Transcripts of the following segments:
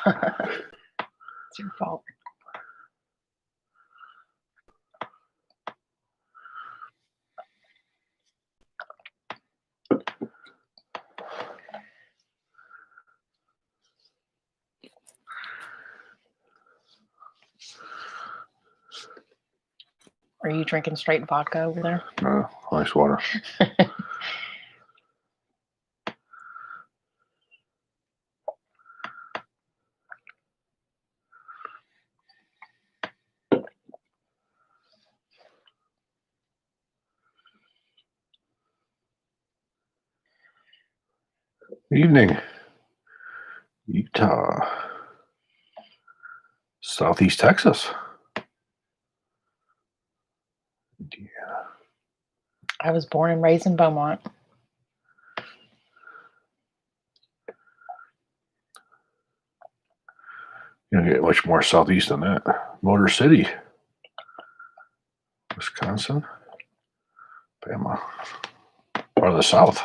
It's your fault. Are you drinking straight vodka over there? No, ice water. Evening, Utah, Southeast Texas. Indiana. I was born and raised in Beaumont. You don't get much more southeast than that. Motor City, Wisconsin, Bama, part of the South.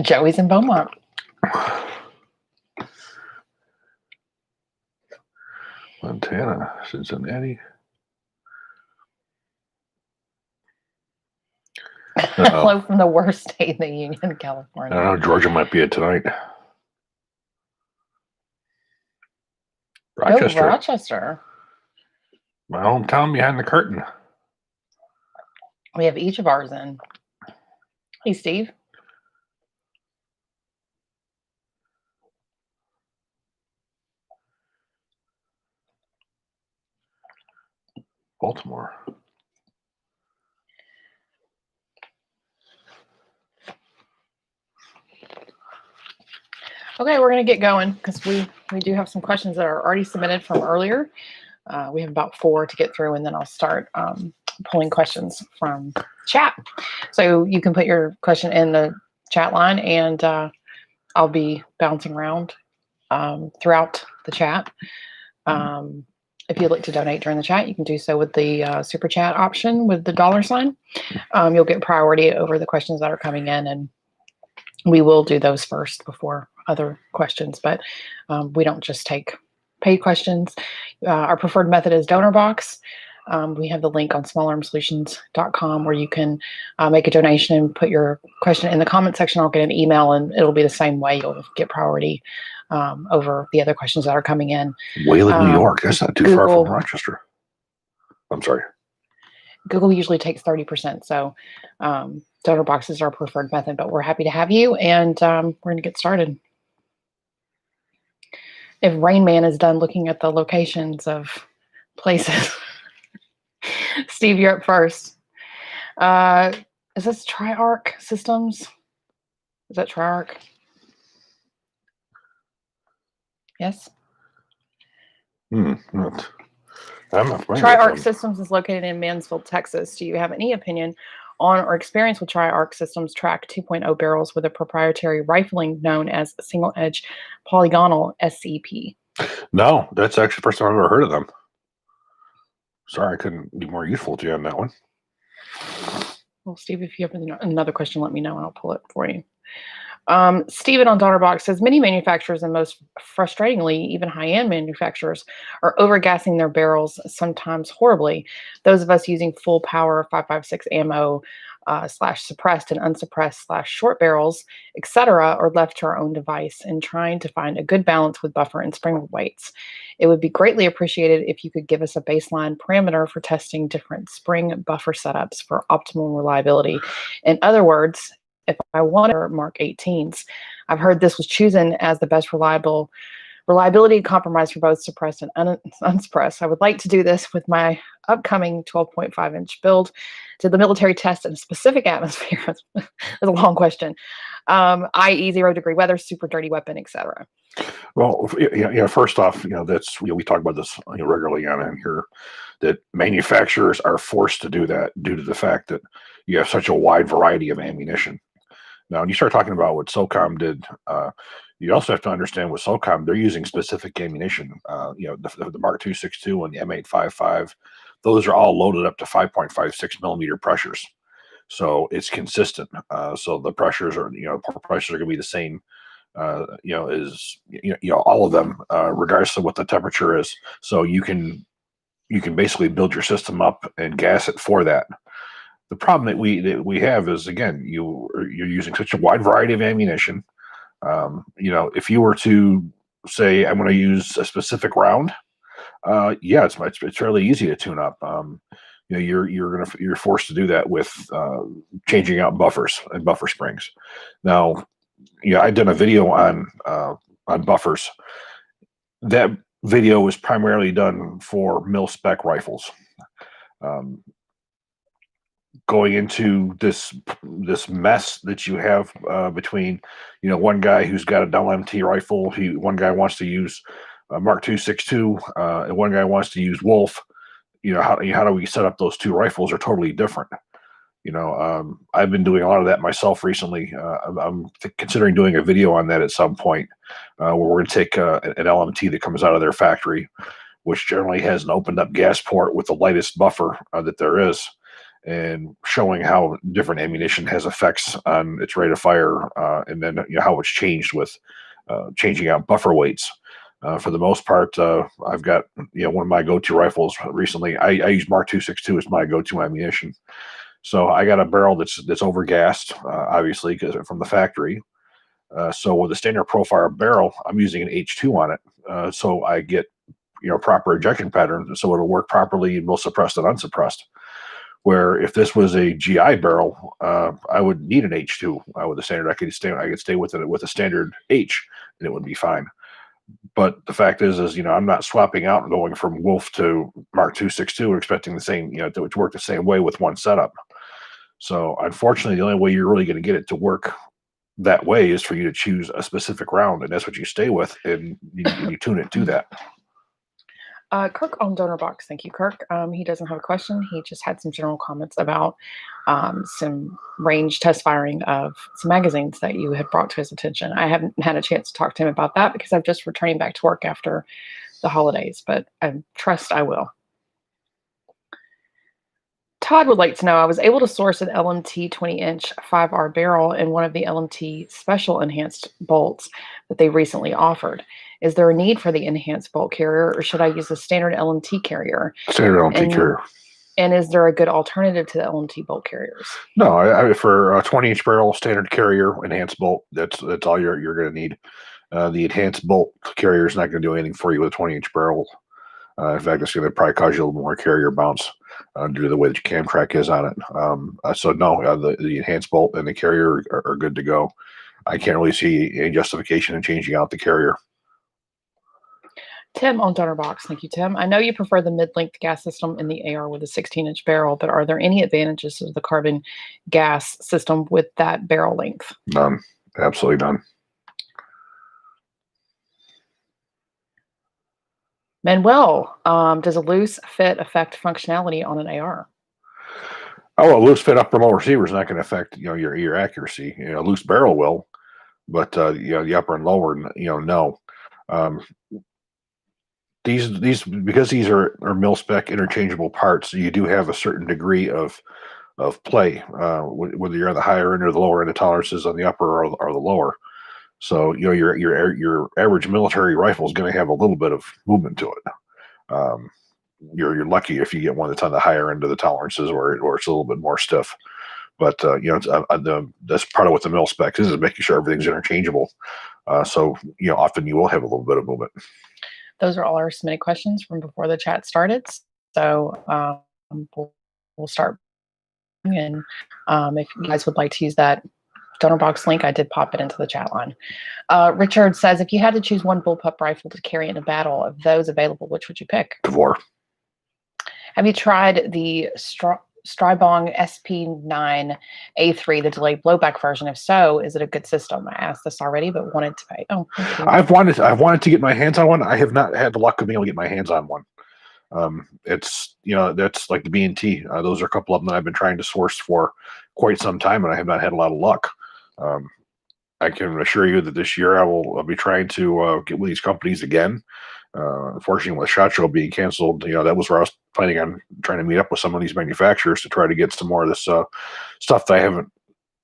Joey's in Beaumont. Montana, Cincinnati. Hello from the worst state in the Union, California. I don't know, Georgia might be it tonight. Rochester. Oh, Rochester. My hometown behind the curtain. We have each of ours in. Hey, Steve. Baltimore. Okay, we're going to get going because we do have some questions that are already submitted from earlier. We have about 4 to get through, and then I'll start pulling questions from chat. So you can put your question in the chat line, and I'll be bouncing around throughout the chat. If you'd like to donate during the chat, you can do so with the super chat option with the $sign. You'll get priority over the questions that are coming in, and we will do those first before other questions, but we don't just take paid questions. Our preferred method is donor box. We have the link on smallarmsolutions.com where you can make a donation and put your question in the comment section. I'll get an email, and it'll be the same way. You'll get priority over the other questions that are coming in. Wayland, New York. That's not too far from Rochester. I'm sorry. Google usually takes 30%. So donor box is our preferred method, but we're happy to have you, and we're going to get started. If Rain Man is done looking at the locations of places, Steve, you're up first. Is this Tri-Arc Systems? Is that Tri-Arc? Yes? Tri-Arc Systems is located in Mansfield, Texas. Do you have any opinion on or experience with Tri-Arc Systems Track 2.0 barrels with a proprietary rifling known as single edge polygonal SCP? No, that's actually the first time I've ever heard of them. Sorry, I couldn't be more useful to you on that one. Well, Steve, if you have another question, let me know and I'll pull it for you. Steven on Donnerbox says, many manufacturers, and most frustratingly, even high-end manufacturers, are overgassing their barrels, sometimes horribly. Those of us using full power 5.56 ammo / suppressed and unsuppressed / short barrels, etc., are left to our own device and trying to find a good balance with buffer and spring weights. It would be greatly appreciated if you could give us a baseline parameter for testing different spring buffer setups for optimal reliability. In other words, if I want Mark 18s, I've heard this was chosen as the best reliability compromise for both suppressed and unsuppressed. I would like to do this with my upcoming 12.5-inch build. Did the military test in a specific atmosphere? That's a long question. I.e., 0-degree weather, super dirty weapon, etc. Well, yeah. First off, that's we talk about this regularly on here, that manufacturers are forced to do that due to the fact that you have such a wide variety of ammunition. Now, when you start talking about what SOCOM did, you also have to understand with SOCOM, they're using specific ammunition. The Mark 262 and the M855, those are all loaded up to 5.56 millimeter pressures. So it's consistent. So the pressures are, pressures are going to be the same is all of them, regardless of what the temperature is. So you can basically build your system up and gas it for that. The problem that we have is, again, you're using such a wide variety of ammunition. If you were to say, I'm going to use a specific round, yeah, it's fairly easy to tune up. You're forced to do that with changing out buffers and buffer springs. Now, I did a video on buffers. That video was primarily done for mil spec rifles. Going into this mess that you have between, one guy who's got a LMT rifle, one guy wants to use Mark II 6.2, and one guy wants to use Wolf. How do we set up those two rifles? Are totally different. I've been doing a lot of that myself recently. I'm considering doing a video on that at some point, where we're going to take an LMT that comes out of their factory, which generally has an opened up gas port with the lightest buffer that there is, and showing how different ammunition has effects on its rate of fire, and then how it's changed with changing out buffer weights. For the most part, I've got one of my go-to rifles recently. I use Mark II 6.2 as my go-to ammunition. So I got a barrel that's overgassed, obviously, because from the factory. So with a standard profile barrel, I'm using an H2 on it, so I get proper ejection pattern, so it'll work properly in both suppressed and unsuppressed. Where if this was a GI barrel, I would need an H2 with a standard. I could stay with it with a standard H, and it would be fine. But the fact is I'm not swapping out and going from Wolf to Mark II 6.2 and expecting the same, to work the same way with one setup. So unfortunately, the only way you're really going to get it to work that way is for you to choose a specific round, and that's what you stay with, and you tune it to that. Kirk on Donor Box. Thank you, Kirk. He doesn't have a question. He just had some general comments about some range test firing of some magazines that you had brought to his attention. I haven't had a chance to talk to him about that because I'm just returning back to work after the holidays, but I trust I will. Todd would like to know, I was able to source an LMT 20-inch 5R barrel in one of the LMT special enhanced bolts that they recently offered. Is there a need for the enhanced bolt carrier, or should I use a standard LMT carrier? Standard LMT carrier. And is there a good alternative to the LMT bolt carriers? No, for a 20-inch barrel, standard carrier, enhanced bolt, that's all you're going to need. The enhanced bolt carrier is not going to do anything for you with a 20-inch barrel. In fact, it's going to probably cause you a little more carrier bounce due to the way that your cam track is on it. So no, the enhanced bolt and the carrier are good to go. I can't really see any justification in changing out the carrier. Tim on Donor Box. Thank you, Tim. I know you prefer the mid-length gas system in the AR with a 16-inch barrel, but are there any advantages to the carbon gas system with that barrel length? None. Absolutely none. Manuel, does a loose fit affect functionality on an AR? Oh, a loose fit upper lower receiver is not going to affect your accuracy. A loose barrel will, but the upper and lower, no. These because these are mil spec interchangeable parts, you do have a certain degree of play, whether you're on the higher end or the lower end of tolerances on the upper or the lower. So your average military rifle is going to have a little bit of movement to it. You're lucky if you get one that's on the higher end of the tolerances, or it's a little bit more stiff. But that's part of what the mil specs is making sure everything's interchangeable. So often you will have a little bit of movement. Those are all our submitted questions from before the chat started. So we'll start. And if you guys would like to use that Donor Box link, I did pop it into the chat line. Richard says, if you had to choose one bullpup rifle to carry in a battle, of those available, which would you pick? Devore. Have you tried the Strybong SP9A3, the delayed blowback version? If so, is it a good system? I asked this already, but wanted to pay. Oh, okay. I've wanted to get my hands on one. I have not had the luck of being able to get my hands on one. It's that's like the B&T. Those are a couple of them that I've been trying to source for quite some time, and I have not had a lot of luck. I can assure you that this year I'll be trying to get with these companies again. Unfortunately, with SHOT Show being canceled, that was where I was planning on trying to meet up with some of these manufacturers to try to get some more of this stuff that I haven't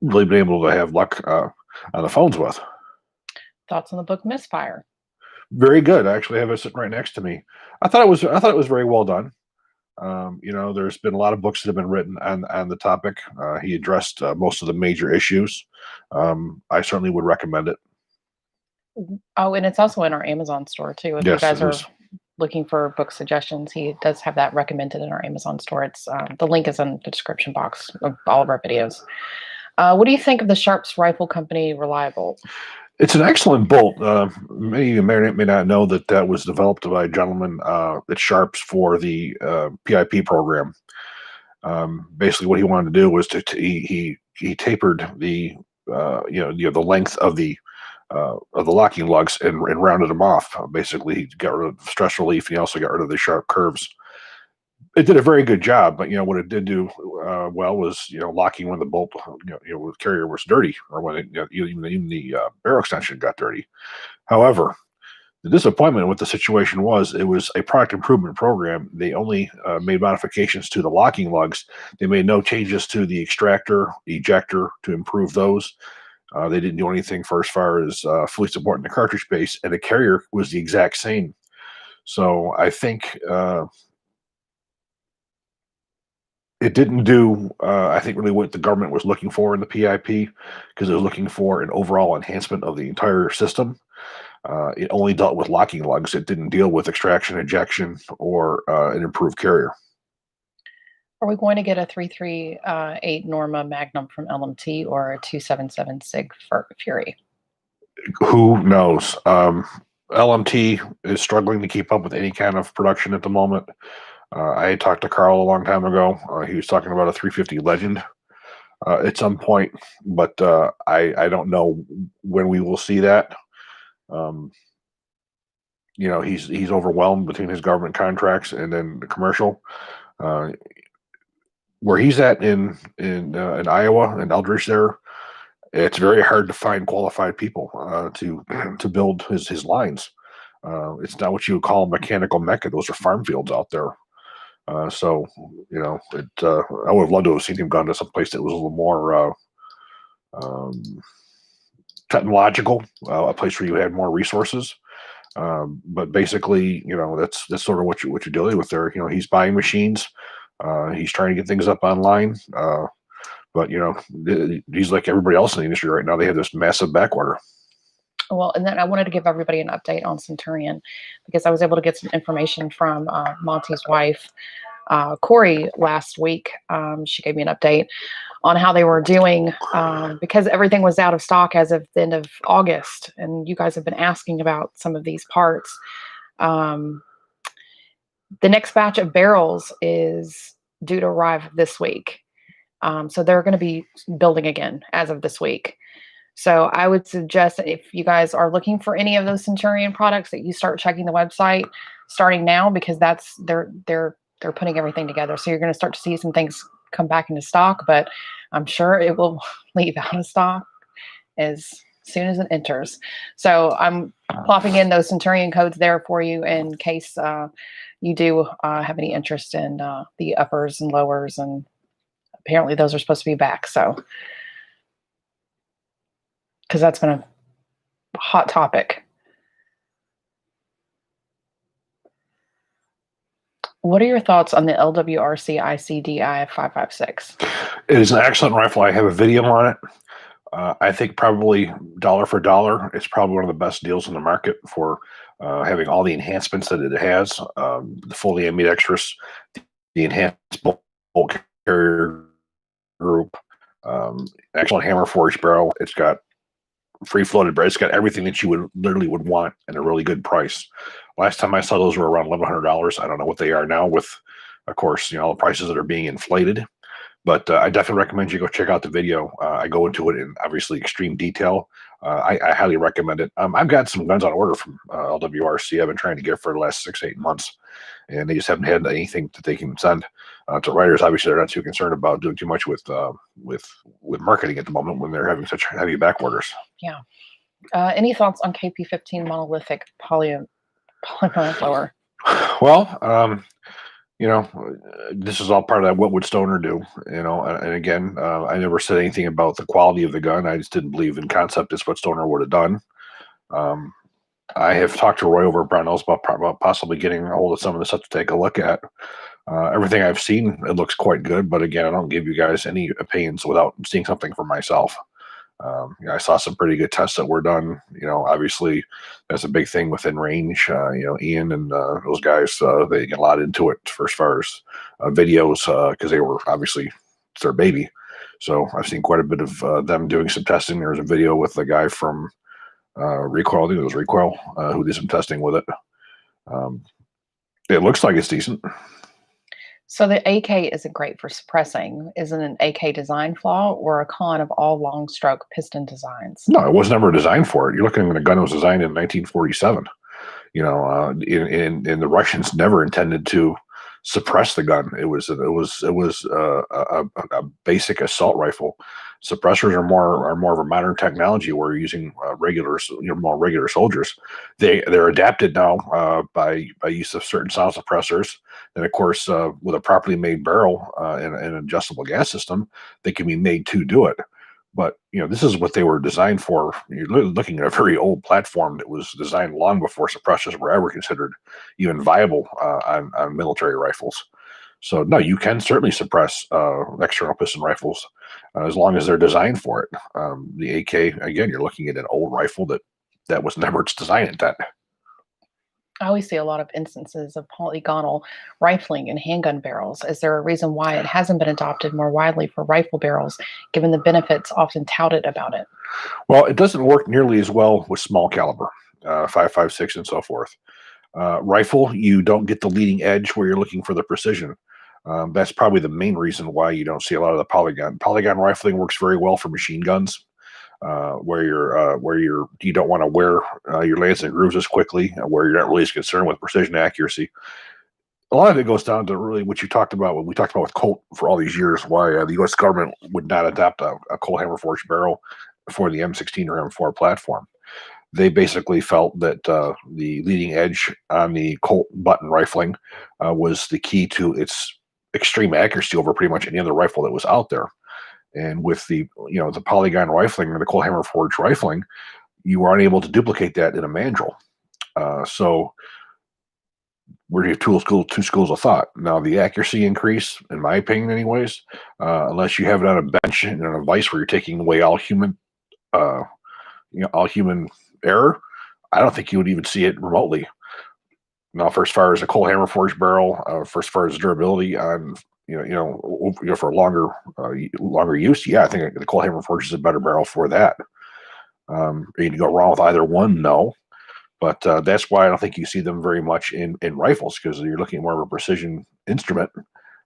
really been able to have luck on the phones with. Thoughts on the book Misfire? Very good. I actually have it sitting right next to me. I thought it was very well done. There's been a lot of books that have been written on the topic. He addressed most of the major issues. I certainly would recommend it. Oh, and it's also in our Amazon store too. If you Yes, guys it are is. looking for book suggestions, he does have that recommended in our Amazon store. It's the link is in the description box of all of our videos. What do you think of the Sharps Rifle Company Reliable? It's an excellent bolt. Many of you may not know that was developed by a gentleman at Sharps for the PIP program. Basically, what he wanted to do was he tapered the length of the locking lugs and rounded them off. Basically, he got rid of stress relief. He also got rid of the sharp curves. It did a very good job, but what it did do well was locking when the bolt when the carrier was dirty, or when even the barrel extension got dirty. However, the disappointment with the situation was it was a product improvement program. They only made modifications to the locking lugs. They made no changes to the extractor, ejector to improve those. They didn't do anything for as far as fully supporting the cartridge base, and the carrier was the exact same. So I think it didn't do, I think, really what the government was looking for in the PIP, because it was looking for an overall enhancement of the entire system. It only dealt with locking lugs. It didn't deal with extraction, ejection, or an improved carrier. Are we going to get a 338 Norma Magnum from LMT or a 277 Sig Fury? Who knows? LMT is struggling to keep up with any kind of production at the moment. I had talked to Carl a long time ago. He was talking about a 350 Legend at some point, but I don't know when we will see that. He's overwhelmed between his government contracts and then the commercial. Uh, where he's at in Iowa and Eldridge, there, it's very hard to find qualified people to build his lines. It's not what you would call mechanical mecca. Those are farm fields out there. So I would have loved to have seen him gone to some place that was a little more um, technological, a place where you had more resources. But basically, that's sort of what you're dealing with there. He's buying machines. He's trying to get things up online. But he's like everybody else in the industry right now. They have this massive backorder. Well, and then I wanted to give everybody an update on Centurion because I was able to get some information from Monty's wife, Corey, last week. She gave me an update on how they were doing because everything was out of stock as of the end of August. And you guys have been asking about some of these parts. The next batch of barrels is due to arrive this week. So they're going to be building again as of this week. So I would suggest that if you guys are looking for any of those Centurion products, that you start checking the website starting now, because they're putting everything together. So you're going to start to see some things come back into stock, but I'm sure it will leave out of stock as soon as it enters. So I'm plopping in those Centurion codes there for you in case you do have any interest in the uppers and lowers, and apparently those are supposed to be back. So, because that's been a hot topic. What are your thoughts on the LWRC ICDI 556? It is an excellent rifle. I have a video on it. I think probably dollar for dollar, it's probably one of the best deals in the market for having all the enhancements that it has. The fully ambidextrous, the enhanced bolt carrier group, excellent hammer forged barrel. It's got free floated barrel. It's got everything that you would want at a really good price. Last time I saw those were around $1,100. I don't know what they are now with, of course, all the prices that are being inflated. But I definitely recommend you go check out the video. I go into it in obviously extreme detail. I highly recommend it. I've got some guns on order from LWRC. I've been trying to get for the last 6-8 months, and they just haven't had anything that they can send to writers. Obviously, they're not too concerned about doing too much with marketing at the moment when they're having such heavy back orders. Yeah. Any thoughts on KP15 monolithic polymer blower? Well, this is all part of that. What would Stoner do? And again, I never said anything about the quality of the gun. I just didn't believe in concept. It's what Stoner would have done. I have talked to Roy over at Brownells about possibly getting a hold of some of the stuff to take a look at. Everything I've seen, it looks quite good, but again, I don't give you guys any opinions without seeing something for myself. I saw some pretty good tests that were done. Obviously, that's a big thing within range. Ian and those guys, they get a lot into it as far as videos because they were obviously it's their baby. So I've seen quite a bit of them doing some testing. There's a video with the guy from Recoil, I think it was Recoil, who did some testing with it. It looks like it's decent. So the AK isn't great for suppressing. Isn't an AK design flaw or a con of all long stroke piston designs? No, it was never designed for it. You're looking at a gun that was designed in 1947. And the Russians never intended to suppress the gun. It was a basic assault rifle. Suppressors are more of a modern technology where you're using more regular soldiers. They're adapted now by use of certain sound suppressors. And of course, with a properly made barrel and an adjustable gas system, they can be made to do it. But this is what they were designed for. You're looking at a very old platform that was designed long before suppressors were ever considered even viable on military rifles. So no, you can certainly suppress external piston rifles as long as they're designed for it. The AK, again, you're looking at an old rifle that was never its design intent. I always see a lot of instances of polygonal rifling in handgun barrels. Is there a reason why it hasn't been adopted more widely for rifle barrels, given the benefits often touted about it? Well, it doesn't work nearly as well with small caliber, 5.56 and so forth. Rifle, you don't get the leading edge where you're looking for the precision. That's probably the main reason why you don't see a lot of the polygon. Polygon rifling works very well for machine guns, where you don't want to wear your lance and grooves as quickly, where you're not really as concerned with precision accuracy. A lot of it goes down to really what you talked about, what we talked about with Colt for all these years, why the U.S. government would not adopt a Colt hammer forged barrel for the M16 or M4 platform. They basically felt that the leading edge on the Colt button rifling was the key to its extreme accuracy over pretty much any other rifle that was out there. And with the polygon rifling or the Colt hammer forged rifling, you were unable to duplicate that in a mandrel. So where you have two schools of thought. Now the accuracy increase, in my opinion, anyways, unless you have it on a bench and on a vise where you're taking away all human error, I don't think you would even see it remotely. Now, for as far as a Colt hammer forged barrel, for as far as durability on for longer use, yeah, I think the Colt hammer forged is a better barrel for that. You go wrong with either one, no. But that's why I don't think you see them very much in rifles, because you're looking at more of a precision instrument,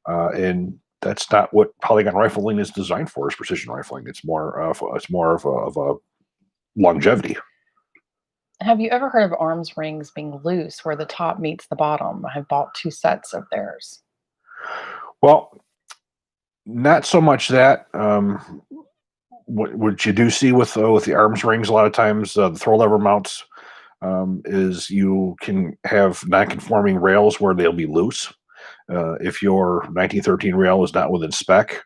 and that's not what polygon rifling is designed for. Is precision rifling? It's more of a longevity. Have you ever heard of arms rings being loose where the top meets the bottom? I have bought 2 sets of theirs. Well, not so much that. What you do see with the arms rings a lot of times, the throw lever mounts, is you can have non-conforming rails where they'll be loose. If your 1913 rail is not within spec,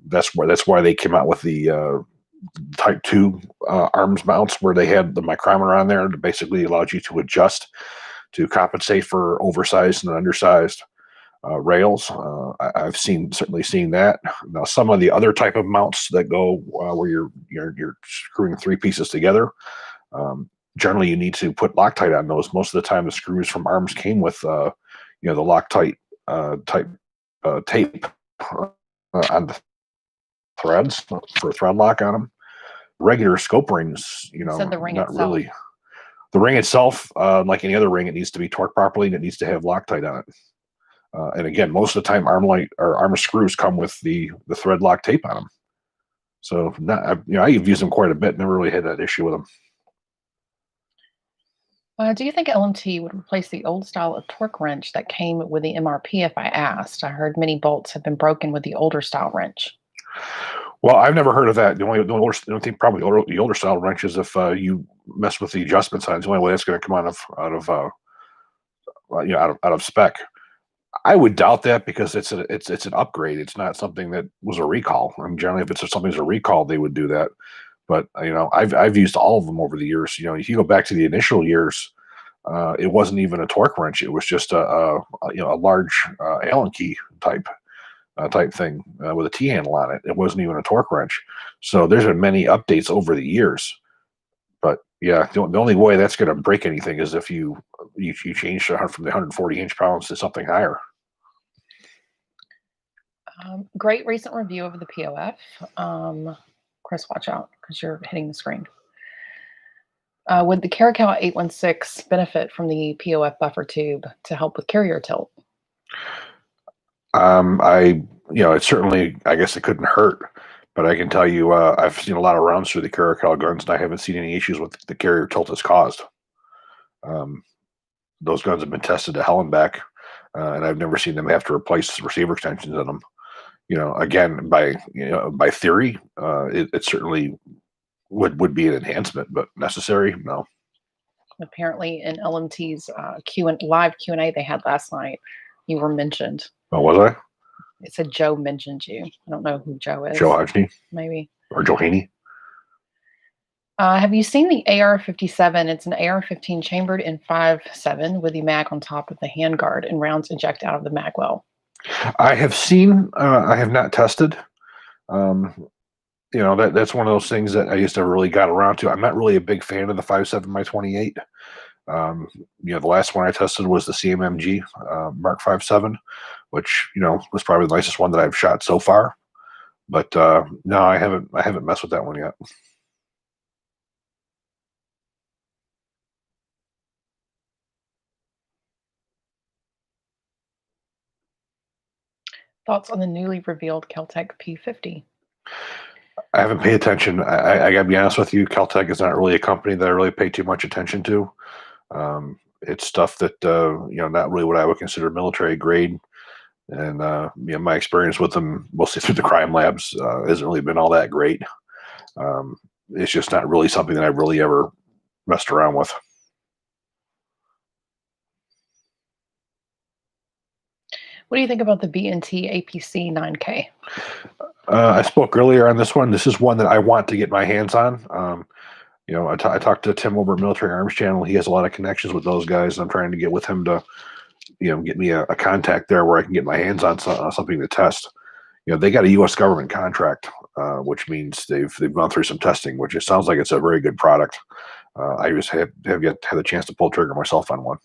that's why they came out with the Type 2 arms mounts where they had the micrometer on there that basically allowed you to adjust to compensate for oversized and undersized rails. I've certainly seen that. Now, some of the other type of mounts that go where you're screwing 3 pieces together, generally you need to put Loctite on those. Most of the time, the screws from arms came with the Loctite type tape on the threads for thread lock on them. Regular scope rings, So the ring not itself. really. The ring itself, like any other ring, it needs to be torqued properly and it needs to have Loctite on it. And again, most of the time, armor screws come with the thread lock tape on them. So I've used them quite a bit. Never really had that issue with them. Do you think LMT would replace the old style of torque wrench that came with the MRP if I asked? I heard many bolts have been broken with the older style wrench. Well, I've never heard of that. The only thing probably the older style wrench is if you mess with the adjustment signs. The only way that's going to come out of spec. I would doubt that because it's an upgrade. It's not something that was a recall. I mean, generally, if it's something that's a recall, they would do that. But I've used all of them over the years. If you go back to the initial years, it wasn't even a torque wrench. It was just a large Allen key type thing with a T handle on it. It wasn't even a torque wrench. So there's been many updates over the years. But yeah, the only way that's going to break anything is if you change from the 140 inch-pounds to something higher. Great recent review of the POF. Chris, watch out because you're hitting the screen. Would the Caracal 816 benefit from the POF buffer tube to help with carrier tilt? It certainly, I guess it couldn't hurt, but I can tell you, I've seen a lot of rounds through the Caracal guns, and I haven't seen any issues with the carrier tilt has caused. Those guns have been tested to hell and back, and I've never seen them have to replace receiver extensions in them. Again, by theory, it certainly would be an enhancement, but necessary? No. Apparently, in LMT's live Q&A they had last night, you were mentioned. Oh, was I? It said Joe mentioned you. I don't know who Joe is. Joe Hodgney? Maybe. Or Joe Haney? Have you seen the AR-57? It's an AR-15 chambered in 5.7 with the mag on top of the handguard and rounds eject out of the mag well. I have seen. I have not tested. That's one of those things that I just never really got around to. I'm not really a big fan of the 5.7 x 28. The last one I tested was the CMMG Mark 5.7, which was probably the nicest one that I've shot so far. But no, I haven't messed with that one yet. Thoughts on the newly revealed Kel Tec P50? I haven't paid attention. I got to be honest with you. Kel Tec is not really a company that I really pay too much attention to. It's stuff that not really what I would consider military grade. And my experience with them, mostly through the crime labs, hasn't really been all that great. It's just not really something that I've really ever messed around with. What do you think about the BNT APC 9K? I spoke earlier on this one. This is one that I want to get my hands on. I talked to Tim over at Military Arms Channel. He has a lot of connections with those guys. I'm trying to get with him to, get me a contact there where I can get my hands on something to test. They got a U.S. government contract, which means they've gone through some testing, which it sounds like it's a very good product. I just have yet had the chance to pull trigger myself on one.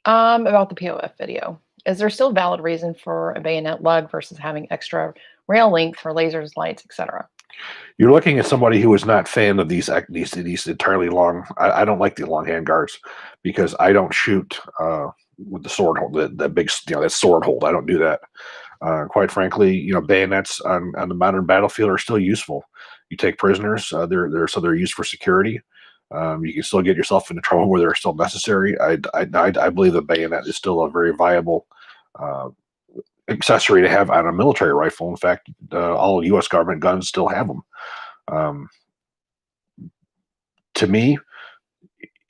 About the POF video, is there still valid reason for a bayonet lug versus having extra rail length for lasers, lights, etc.? You're looking at somebody who is not fan of these entirely long. I don't like the long hand guards because I don't shoot with the sword hold, that big, that sword hold. I don't do that. Quite frankly, bayonets on the modern battlefield are still useful. You take prisoners; they're used for security. You can still get yourself into trouble where they're still necessary. I believe the bayonet is still a very viable accessory to have on a military rifle. In fact, all U.S. government guns still have them. To me,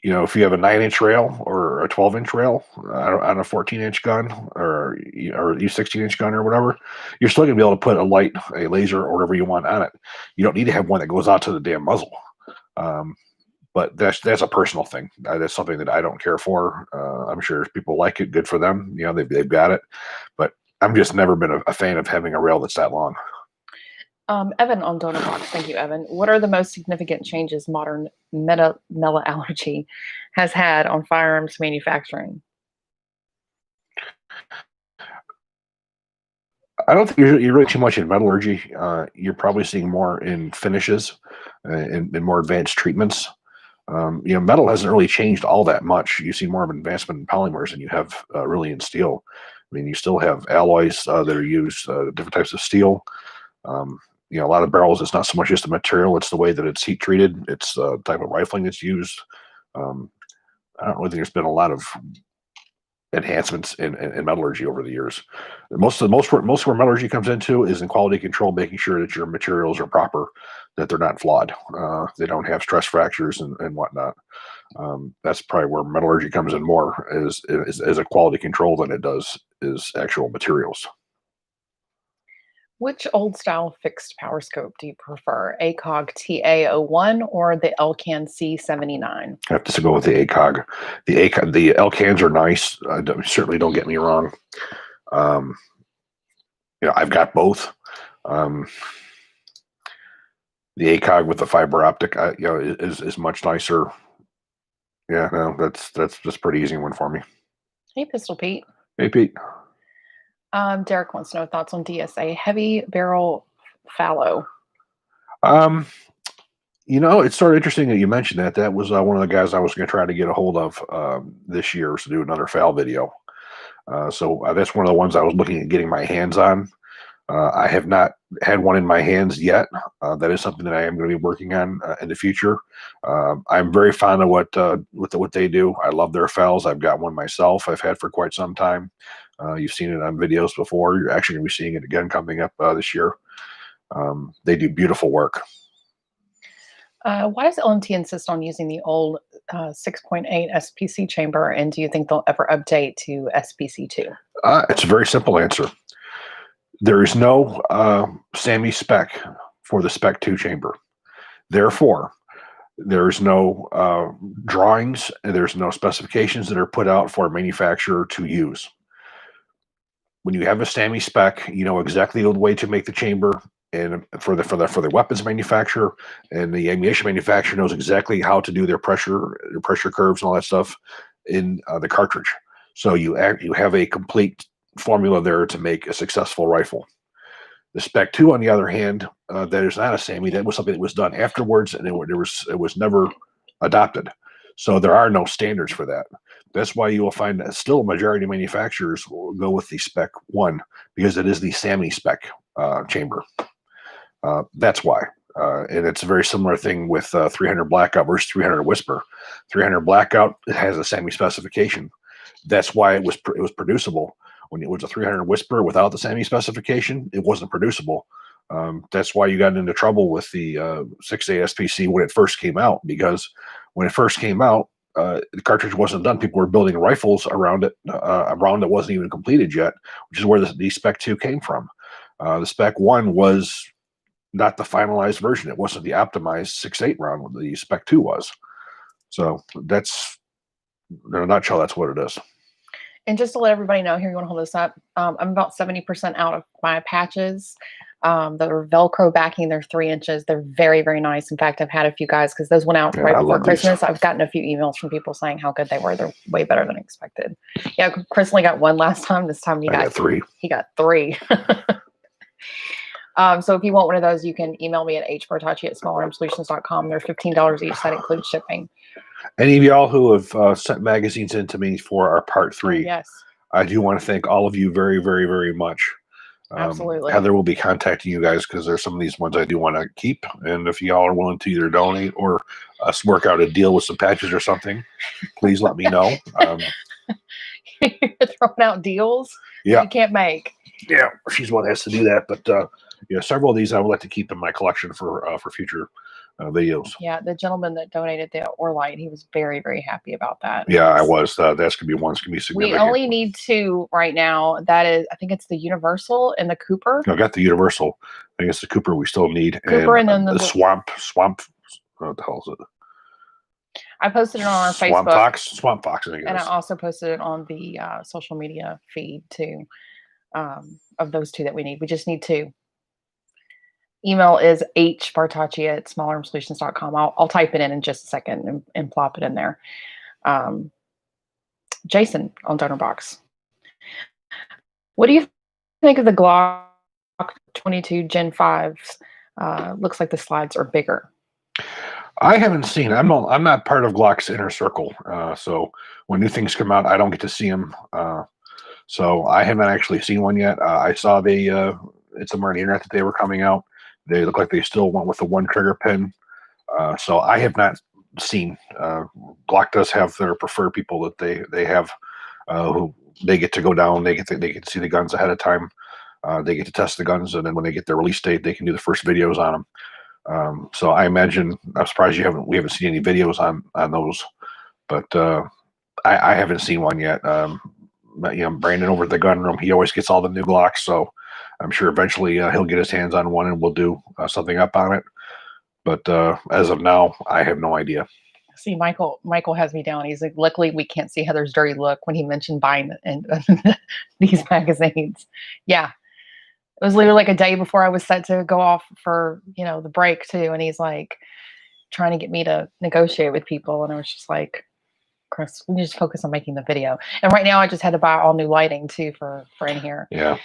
if you have a 9-inch rail or a 12-inch rail on a 14-inch gun or a 16-inch gun or whatever, you're still going to be able to put a light, a laser, or whatever you want on it. You don't need to have one that goes out to the damn muzzle. But that's a personal thing. That's something that I don't care for. I'm sure if people like it, good for them. They've got it. But I'm just never been a fan of having a rail that's that long. Evan on Donor Box, thank you, Evan. What are the most significant changes modern metallurgy has had on firearms manufacturing? I don't think you're really too much in metallurgy. You're probably seeing more in finishes and more advanced treatments. Metal hasn't really changed all that much. You see more of an advancement in polymers than you have really in steel. I mean, you still have alloys that are used, different types of steel. A lot of barrels, it's not so much just the material, it's the way that it's heat treated. It's the type of rifling that's used. I don't really think there's been a lot of enhancements in metallurgy over the years. Most where metallurgy comes into is in quality control, making sure that your materials are proper, that they're not flawed, they don't have stress fractures and whatnot. That's probably where metallurgy comes in more as a quality control than it does is actual materials. Which old style fixed power scope do you prefer? ACOG TA01 or the Elcan C79? I have to go with the ACOG. The L-cans are nice. Certainly don't get me wrong. Um, I've got both. Um, the ACOG with the fiber optic, is much nicer. Yeah, no, that's just pretty easy one for me. Hey, Pistol Pete. Hey, Pete. Derek wants to know thoughts on DSA heavy barrel fallow. It's sort of interesting that you mentioned that. That was one of the guys I was going to try to get a hold of this year to do another FAL video. So that's one of the ones I was looking at getting my hands on. I have not had one in my hands yet. That is something that I am going to be working on in the future. I'm very fond of what they do. I love their FALs. I've got one myself. I've had for quite some time. You've seen it on videos before. You're actually going to be seeing it again coming up this year. They do beautiful work. Why does LMT insist on using the old 6.8 SPC chamber, and do you think they'll ever update to SPC2? It's a very simple answer. There is no SAMI spec for the Spec 2 chamber. Therefore, there's no drawings and there's no specifications that are put out for a manufacturer to use. When you have a SAMI spec, you know exactly the way to make the chamber, and for the weapons manufacturer, and the ammunition manufacturer knows exactly how to do their pressure curves and all that stuff in the cartridge. So you have a complete formula there to make a successful rifle. The Spec 2, on the other hand, that is not a SAMI. That was something that was done afterwards, and it was never adopted. So there are no standards for that. That's why you will find that still a majority of manufacturers will go with the Spec 1 because it is the SAMI spec chamber. That's why. And it's a very similar thing with 300 Blackout versus 300 Whisper. 300 Blackout has a SAMI specification. That's why it was producible. When it was a 300 Whisper without the SAMI specification, it wasn't producible. That's why you got into trouble with the 6A SPC when it first came out, because when it first came out, the cartridge wasn't done. People were building rifles around it, around that wasn't even completed yet, which is where the Spec 2 came from. The Spec 1 was not the finalized version. It wasn't the optimized 6.8 round what the Spec 2 was. So that's, in a nutshell, that's what it is. And just to let everybody know, here, you want to hold this up. I'm about 70% out of my patches. They're Velcro backing. They're 3 inches. They're very, very nice. In fact, I've had a few guys, because those went out right before Christmas. I've gotten a few emails from people saying how good they were. They're way better than expected. Yeah, Chris only got one last time. This time I got 3. He got 3. So if you want one of those, you can email me at hbartacci@smallarmsolutions.com. They're $15 each. That includes shipping. Any of y'all who have sent magazines in to me for our part 3, yes, I do want to thank all of you very, very, very much. Absolutely. Heather will be contacting you guys because there's some of these ones I do want to keep. And if y'all are willing to either donate or us work out a deal with some patches or something, please let me know. You're throwing out deals you can't make. Yeah, she's one that has to do that. But several of these I would like to keep in my collection for future videos. Yeah, the gentleman that donated the Orlight, he was very, very happy about that. Yeah, I was. That's going to be one. It's going to be significant. We only need 2 right now. That is, I think it's the Universal and the Cooper. I got the Universal. I think it's the Cooper we still need. Cooper and then the Swamp. What the hell is it? I posted it on our Facebook. Swamp Fox, I guess. And I also posted it on the social media feed too, of those 2 that we need. We just need 2. Email is hbartacci@smallarmsolutions.com. I'll type it in just a second and plop it in there. Jason on Donor Box. What do you think of the Glock 22 Gen 5s? Looks like the slides are bigger. I haven't seen. I'm not part of Glock's inner circle. So when new things come out, I don't get to see them. So I haven't actually seen one yet. I saw it's somewhere on the internet that they were coming out. They look like they still went with the 1 trigger pin. So I have not seen. Glock does have their preferred people that they have who they get to go down. They get to see the guns ahead of time. They get to test the guns, and then when they get their release date, they can do the first videos on them. So I imagine, I'm surprised we haven't seen any videos on those, but I haven't seen one yet. But, Brandon over at the gun room, he always gets all the new Glocks, so I'm sure eventually he'll get his hands on one and we'll do something up on it. But as of now, I have no idea. See, Michael has me down. He's like, luckily we can't see Heather's dirty look when he mentioned buying and these magazines. Yeah, it was literally like a day before I was set to go off for the break too, and he's like trying to get me to negotiate with people, and I was just like, Chris, we just focus on making the video. And right now I just had to buy all new lighting too for in here. Yeah.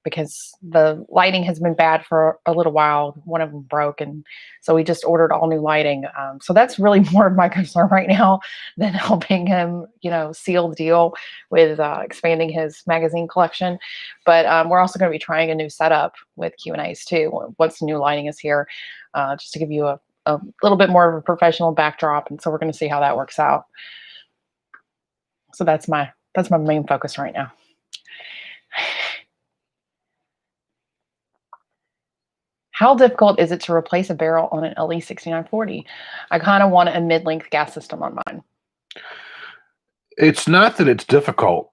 Because the lighting has been bad for a little while. One of them broke, and so we just ordered all new lighting. So that's really more of my concern right now than helping him, seal the deal with expanding his magazine collection. But we're also going to be trying a new setup with Q&As too once the new lighting is here, just to give you a little bit more of a professional backdrop. And so we're going to see how that works out. So that's my main focus right now. How difficult is it to replace a barrel on an LE6940? I kind of want a mid-length gas system on mine. It's not that it's difficult.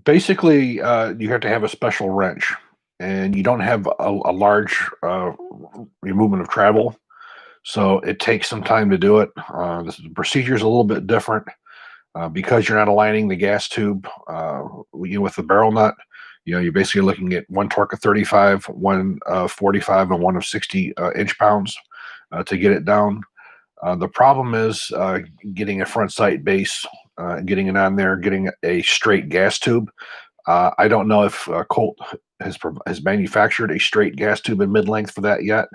Basically, you have to have a special wrench, and you don't have a large movement of travel, so it takes some time to do it. The procedure is a little bit different because you're not aligning the gas tube with the barrel nut. You're basically looking at one torque of 35, one of 45, and one of 60 inch-pounds to get it down. The problem is getting a front sight base, getting it on there, getting a straight gas tube. I don't know if Colt has manufactured a straight gas tube in mid-length for that yet.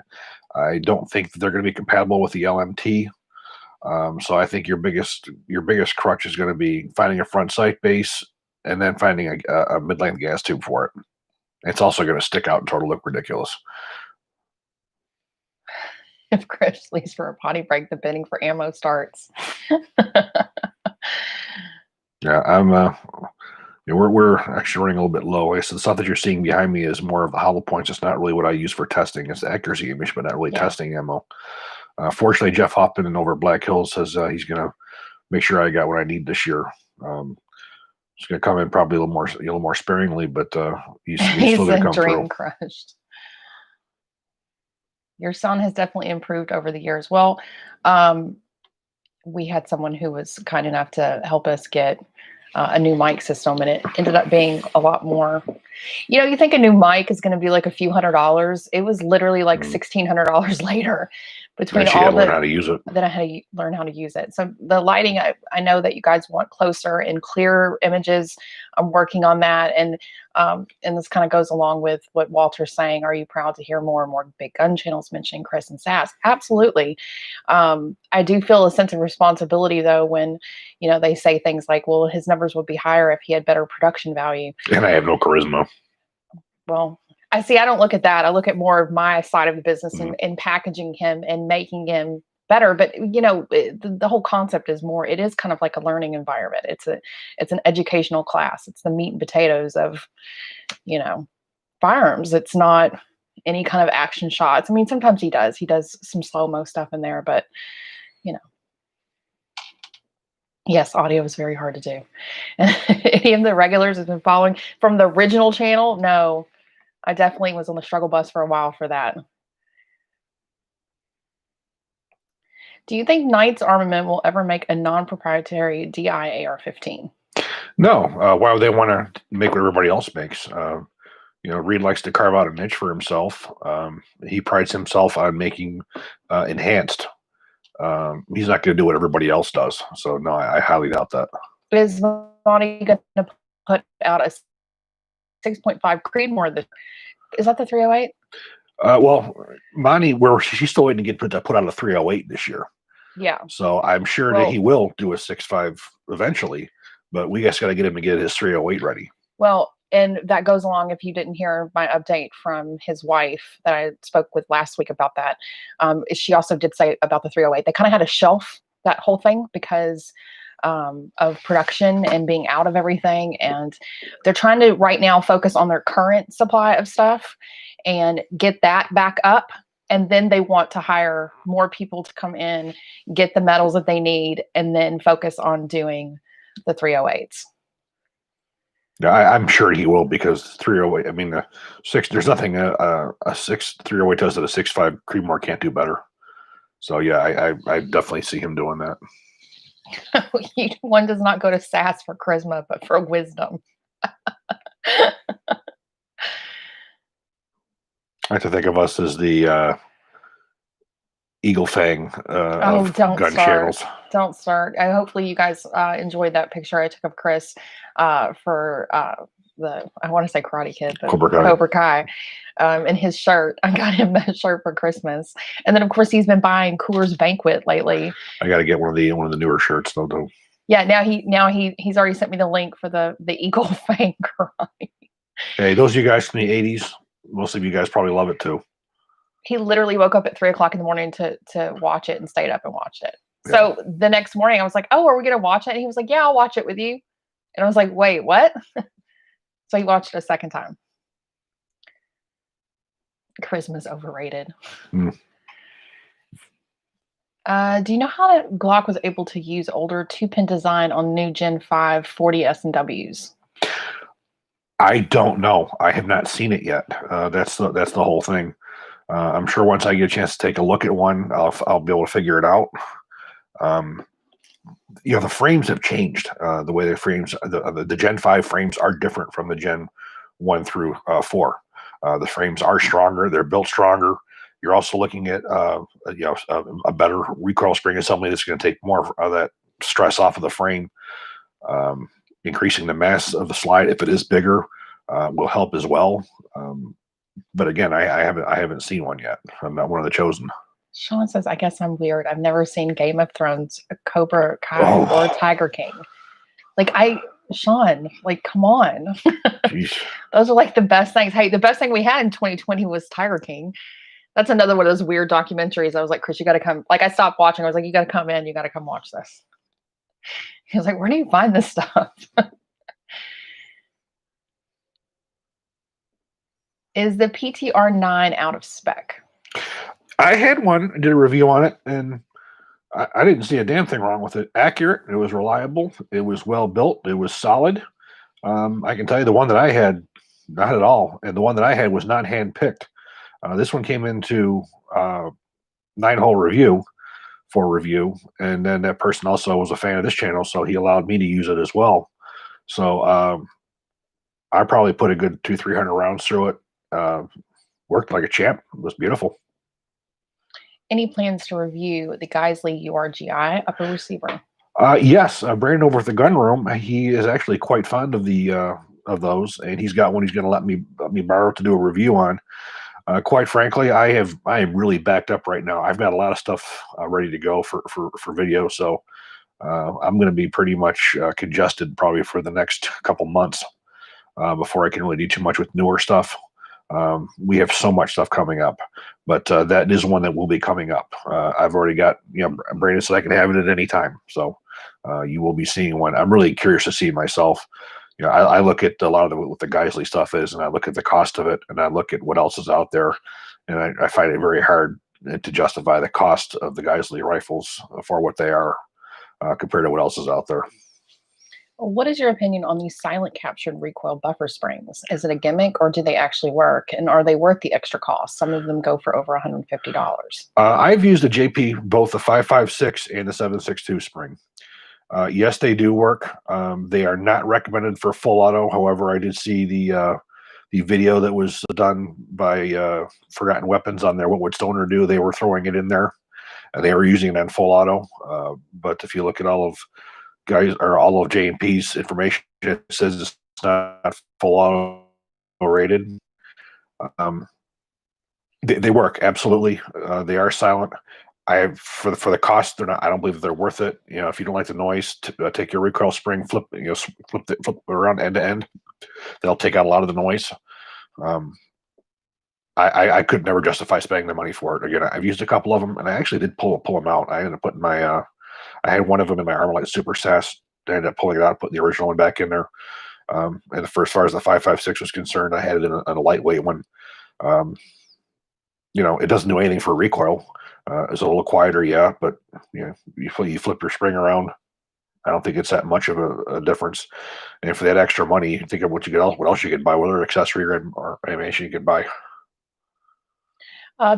I don't think that they're going to be compatible with the LMT. So I think your biggest crutch is going to be finding a front sight base and then finding a mid-length gas tube for it. It's also going to stick out and totally look ridiculous. If Chris leaves for a potty break, the bidding for ammo starts. Yeah, we're actually running a little bit low. So the stuff that you're seeing behind me is more of the hollow points. It's not really what I use for testing. It's the accuracy image, but not really testing ammo. Fortunately, Jeff Hoffman over Black Hills says he's going to make sure I got what I need this year. It's going to come in probably a little more sparingly, but he's still going to come through. Crushed. Your sound has definitely improved over the years. Well, we had someone who was kind enough to help us get a new mic system, and it ended up being a lot more. You think a new mic is going to be like a few $100s. It was literally like $1,600 later between all the how to use it. Then I had to learn how to use it. So the lighting, I know that you guys want closer and clearer images. I'm working on that, and this kind of goes along with what Walter's saying. Are you proud to hear more and more big gun channels mentioning Chris and Sass? Absolutely. I do feel a sense of responsibility though when they say things like, "Well, his numbers would be higher if he had better production value." And I have no charisma. Well, I don't look at that. I look at more of my side of the business and packaging him and making him better. But the whole concept is more. It is kind of like a learning environment. It's an educational class. It's the meat and potatoes of firearms. It's not any kind of action shots. I mean, sometimes he does some slow-mo stuff in there, but yes, audio is very hard to do. Any of the regulars have been following from the original channel? No. I definitely was on the struggle bus for a while for that. Do you think Knight's Armament will ever make a non-proprietary DI AR-15? No. Why would they want to make what everybody else makes? Reed likes to carve out a niche for himself. He prides himself on making enhanced. He's not going to do what everybody else does. So no, I highly doubt that. Is Monty going to put out a 6.5 Creedmoor? Is that the 308? Well, Monty, she's still waiting to get put out a 308 this year. Yeah. So I'm sure that he will do a 6.5 eventually, but we just got to get him to get his 308 ready. Well, and that goes along, if you didn't hear my update from his wife that I spoke with last week about that, she also did say about the 308. They kind of had to shelf that whole thing because of production and being out of everything. And they're trying to right now focus on their current supply of stuff and get that back up. And then they want to hire more people to come in, get the metals that they need, and then focus on doing the 308s. Yeah, I'm sure he will because 308. I mean, the six. There's nothing a 308 does that a 6.5 Creedmoor can't do better. So yeah, I definitely see him doing that. One does not go to SAS for charisma, but for wisdom. I like to think of us as the Eagle Fang Oh, of don't gun start. channels. Don't start. Hopefully you guys enjoyed that picture I took of Chris for I want to say Karate Kid, but Cobra Kai. Cobra Kai, in his shirt. I got him that shirt for Christmas. And then of course he's been buying Coors Banquet lately. I got to get one of the newer shirts though. Yeah, he's already sent me the link for the Eagle Fang karate. Hey, those of you guys from the '80s, most of you guys probably love it too. He literally woke up at 3 o'clock in the morning to watch it and stayed up and watched it. Yeah. So the next morning I was like, "Oh, are we gonna watch it?" And he was like, "Yeah, I'll watch it with you." And I was like, "Wait, what?" So he watched it a second time. Charisma's overrated. Mm. Do you know how Glock was able to use older 2-pin design on new Gen 5 40 S&Ws? I don't know. I have not seen it yet. That's the whole thing. I'm sure once I get a chance to take a look at one, I'll be able to figure it out. The frames have changed. The way the frames, the Gen 5 frames are different from the Gen 1 through 4. The frames are stronger. They're built stronger. You're also looking at a better recoil spring assembly that's going to take more of that stress off of the frame. Increasing the mass of the slide, if it is bigger, will help as well. But again, I haven't seen one yet. I'm not one of the chosen. Sean says, "I guess I'm weird. I've never seen Game of Thrones, Cobra Kai, or Tiger King." Sean, come on. Those are like the best things. Hey, the best thing we had in 2020 was Tiger King. That's another one of those weird documentaries. I was like, "Chris, you got to come." Like, I stopped watching. I was like, "You got to come in. You got to come watch this." He was like, "Where do you find this stuff?" Is the PTR 9 out of spec? I had one, did a review on it, and I didn't see a damn thing wrong with it. Accurate, it was reliable, it was well built, it was solid. I can tell you the one that I had, not at all, and the one that I had was not hand picked. This one came into 9-hole review for review, and then that person also was a fan of this channel, so he allowed me to use it as well. So I probably put a good 200-300 rounds through it. Worked like a champ. It was beautiful. Any plans to review the Geisley URGI upper receiver? Yes, Brandon over at the gun room. He is actually quite fond of of those, and he's got one he's going to let me borrow to do a review on. Quite frankly, I am really backed up right now. I've got a lot of stuff ready to go for video, so I'm going to be pretty much congested probably for the next couple months before I can really do too much with newer stuff. We have so much stuff coming up, but that is one that will be coming up. I've already got, Brandon said I can have it at any time. So you will be seeing one. I'm really curious to see myself. I look at a lot of what the Geisley stuff is, and I look at the cost of it, and I look at what else is out there, and I find it very hard to justify the cost of the Geisley rifles for what they are compared to what else is out there. What is your opinion on these silent captured recoil buffer springs? Is it a gimmick or do they actually work? And are they worth the extra cost? Some of them go for over $150. I've used a JP, both the 5.56 and the 7.62 spring. Yes, they do work. They are not recommended for full auto. However, I did see the video that was done by Forgotten Weapons on there. What would Stoner do? They were throwing it in there, and they were using it on full auto. But if you look at all of J&P's information, it says it's not full auto rated. They work absolutely. They are silent. For the cost, they're not. I don't believe they're worth it. If you don't like the noise, take your recoil spring, flip around end to end. They'll take out a lot of the noise. I could never justify spending the money for it. Again, I've used a couple of them, and I actually did pull them out. I ended up putting my I had one of them in my Armament Super SAS. I ended up pulling it out, putting the original one back in there. And as far as the 5.56 was concerned, I had it in a lightweight one. It doesn't do anything for recoil. It's a little quieter, yeah, but you flip your spring around. I don't think it's that much of a difference. And for that extra money, think of what else you could buy, what other accessory or ammunition you could buy.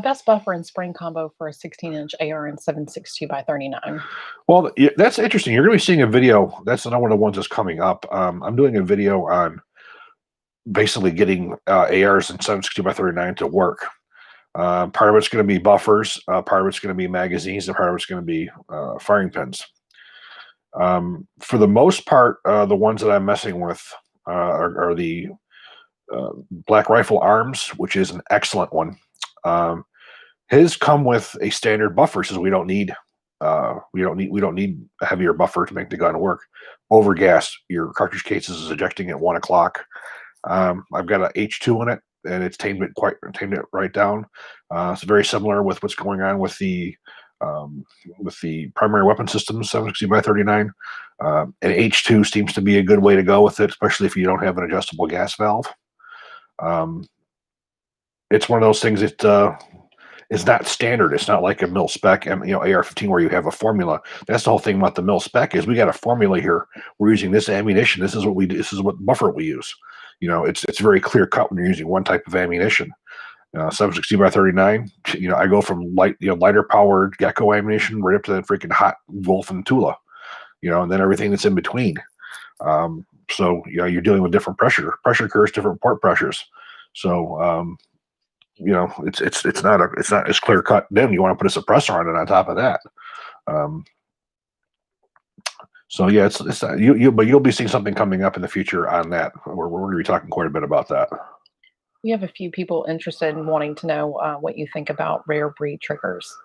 Best buffer and spring combo for a 16-inch AR and 7.62 by 39. Well, that's interesting. You're going to be seeing a video. That's not one of the ones that's coming up. I'm doing a video on basically getting ARs and 7.62 by 39 to work. Part of it's going to be buffers, part of it's going to be magazines, and part of it's going to be firing pins. For the most part, the ones that I'm messing with are the Black Rifle Arms, which is an excellent one. His come with a standard buffer, says we don't need a heavier buffer to make the gun work. Overgas, your cartridge case is ejecting at 1 o'clock. I've got an H2 in it, and it's tamed it right down. It's very similar with what's going on with the primary weapon systems, 7.60 by 39. And H2 seems to be a good way to go with it, especially if you don't have an adjustable gas valve. It's one of those things that is not standard. It's not like a mil spec, AR-15 where you have a formula. That's the whole thing about the mil spec is we got a formula here. We're using this ammunition. This is what buffer we use. It's very clear cut when you're using one type of ammunition. 7.60 by 39. I go from lighter powered Gecko ammunition right up to that freaking hot Wolf and Tula. And then everything that's in between. So you're dealing with different pressure curves, different port pressures. So it's not as clear cut. Then you want to put a suppressor on it on top of that. So yeah, but you'll be seeing something coming up in the future on that. We're going to be talking quite a bit about that. We have a few people interested in wanting to know what you think about rare breed triggers.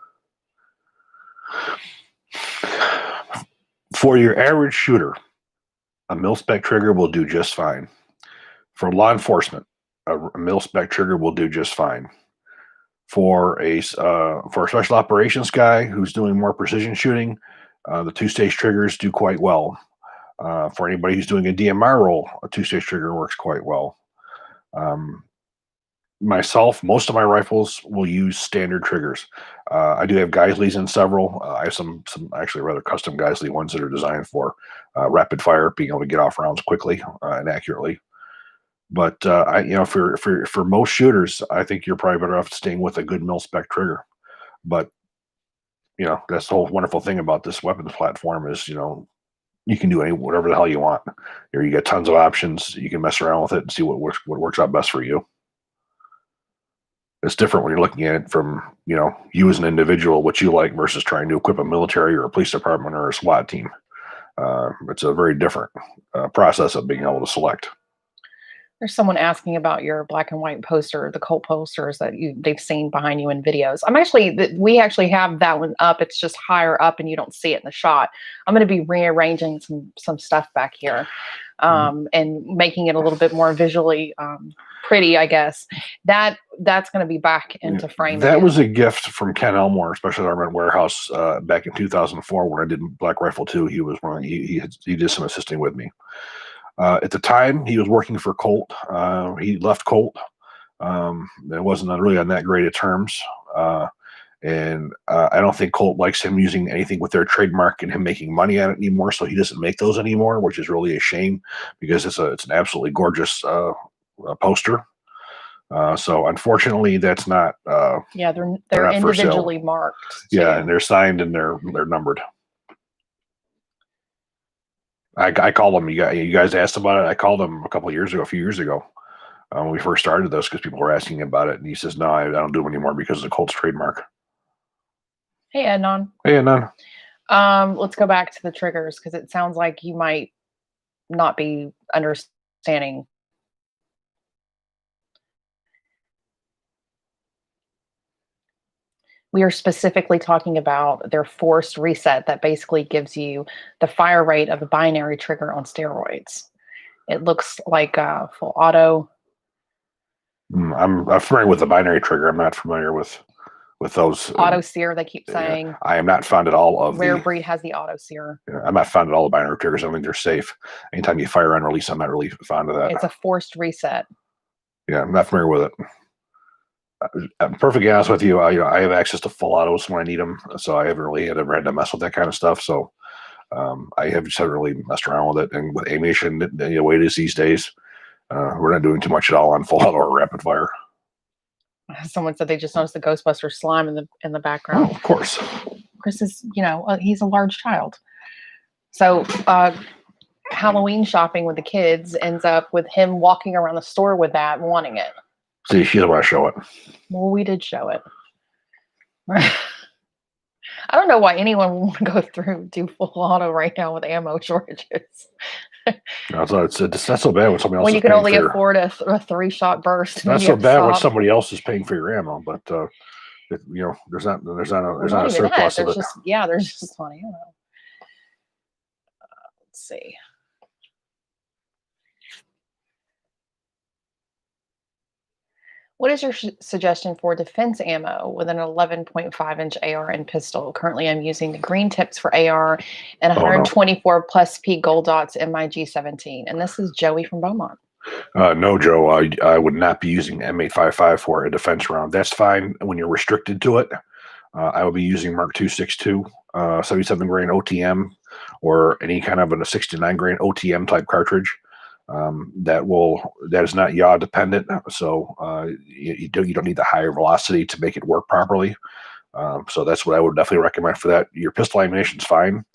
For your average shooter, a mil-spec trigger will do just fine. For law enforcement, a mil-spec trigger will do just fine. For a special operations guy who's doing more precision shooting, the two-stage triggers do quite well. For anybody who's doing a DMR role, a two-stage trigger works quite well. Myself, most of my rifles will use standard triggers. I do have Geisleys in several. I have some actually rather custom Geisley ones that are designed for rapid fire, being able to get off rounds quickly and accurately. But for most shooters, I think you're probably better off staying with a good mil-spec trigger. But that's the whole wonderful thing about this weapons platform is you can do whatever the hell you want. You get tons of options. You can mess around with it and see what works out best for you. It's different when you're looking at it from, you as an individual, what you like versus trying to equip a military or a police department or a SWAT team. It's a very different process of being able to select. There's someone asking about your black and white poster, the Colt posters that they've seen behind you in videos. We actually have that one up. It's just higher up and you don't see it in the shot. I'm going to be rearranging some stuff back here and making it a little bit more visually pretty, I guess. That's going to be back into frame. That was a gift from Ken Elmore, especially at Armament Warehouse back in 2004 when I did Black Rifle 2. He was he did some assisting with me. At the time, he was working for Colt. He left Colt. It wasn't really on that great of terms. And I don't think Colt likes him using anything with their trademark and him making money on it anymore. So he doesn't make those anymore, which is really a shame because it's an absolutely gorgeous poster. So unfortunately, that's not. Yeah, they're individually marked. Yeah, and they're signed and they're numbered. I called him. You guys asked about it. I called him a few years ago, when we first started this because people were asking about it, and he says, "No, I don't do them anymore because of the Colt's trademark." Hey, Adnan. Hey, Adnan. Let's go back to the triggers because it sounds like you might not be understanding. We are specifically talking about their forced reset that basically gives you the fire rate of a binary trigger on steroids. It looks like a full auto. I'm familiar with the binary trigger. I'm not familiar with those. Auto sear, they keep saying. Yeah, I am not fond at all of Rare breed has the auto sear. I'm not fond at all of binary triggers. I don't think they're safe. Anytime you fire on release, I'm not really fond of that. It's a forced reset. Yeah, I'm not familiar with it. I'm perfectly honest with you. I have access to full autos when I need them, so I haven't really ever had to mess with that kind of stuff. So I haven't just haven't really messed around with it, and with ammunition, the way it is these days, we're not doing too much at all on fallout or rapid fire. Someone said they just noticed the Ghostbuster slime in the Oh, background. of course. Chris is, he's a large child. So Halloween shopping with the kids ends up with him walking around the store with that, wanting it. See, she doesn't want to show it. Well, we did show it. I don't know why anyone would want to go do full auto right now with ammo shortages. It's not so bad when somebody else when is you can paying only for afford a 3-shot burst. It's not so bad when somebody else is paying for your ammo, but there's not a surplus of it. There's just not ammo. Let's see. What is your suggestion for defense ammo with an 11.5-inch AR and pistol? Currently, I'm using the green tips for AR and 124 plus P gold dots in my G17. And this is Joey from Beaumont. No, Joe, I would not be using M855 for a defense round. That's fine when you're restricted to it. I will be using Mark 262, 77 grain OTM, or any kind of a 69 grain OTM type cartridge. That is not yaw dependent, so you don't need the higher velocity to make it work properly. So that's what I would definitely recommend for that. Your pistol ammunition is fine,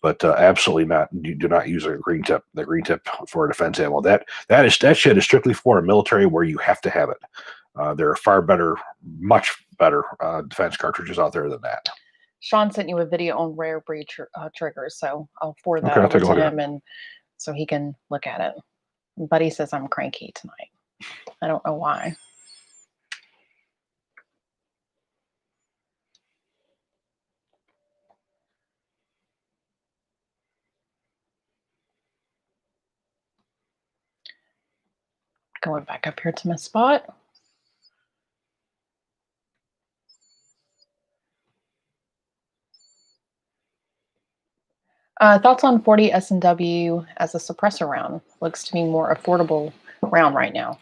but absolutely not. You do not use a green tip. The green tip for defense ammo. That shit is strictly for a military where you have to have it. There are far better, much better defense cartridges out there than that. Sean sent you a video on rare breed triggers, so I'll forward that over to him, and so he can look at it. Buddy says I'm cranky tonight. I don't know why. Going back up here to my spot. Thoughts on 40 S&W as a suppressor round? Looks to be more affordable round right now.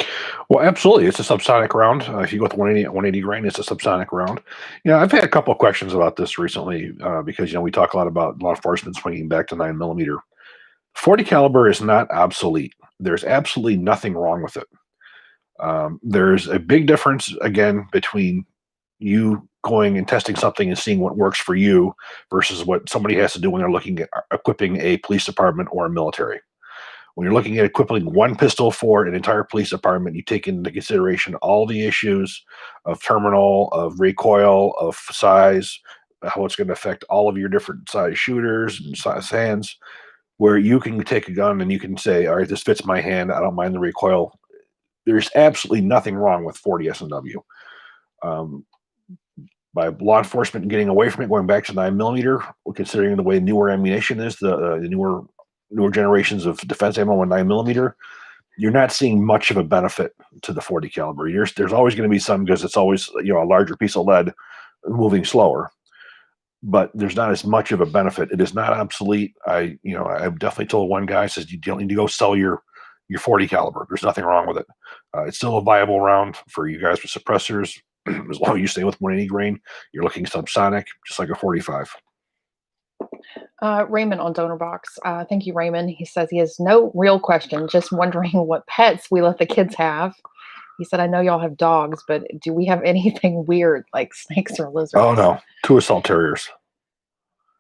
Well, absolutely. It's a subsonic round. If you go with 180 grain, it's a subsonic round. I've had a couple of questions about this recently because, we talk a lot about law enforcement swinging back to 9mm. 40 caliber is not obsolete. There's absolutely nothing wrong with it. There's a big difference, again, between you going and testing something and seeing what works for you versus what somebody has to do when they're looking at equipping a police department or a military. When you're looking at equipping one pistol for an entire police department, you take into consideration all the issues of terminal, of recoil, of size, how it's going to affect all of your different size shooters and size hands, where you can take a gun and you can say, all right, this fits my hand. I don't mind the recoil. There's absolutely nothing wrong with 40 S&W. By law enforcement getting away from it, going back to 9mm, considering the way newer ammunition is, the newer generations of defense ammo on 9mm, you're not seeing much of a benefit to the 40 caliber. There's always going to be some because it's always a larger piece of lead moving slower, but there's not as much of a benefit. It is not obsolete. I've definitely told one guy, says you don't need to go sell your 40 caliber. There's nothing wrong with it. It's still a viable round for you guys with suppressors. As long as you stay with 180 grain, you're looking subsonic, just like a 45. Raymond on DonorBox. Thank you, Raymond. He says he has no real question, just wondering what pets we let the kids have. He said, I know y'all have dogs, but do we have anything weird like snakes or lizards? Oh, no. 2 assault terriers.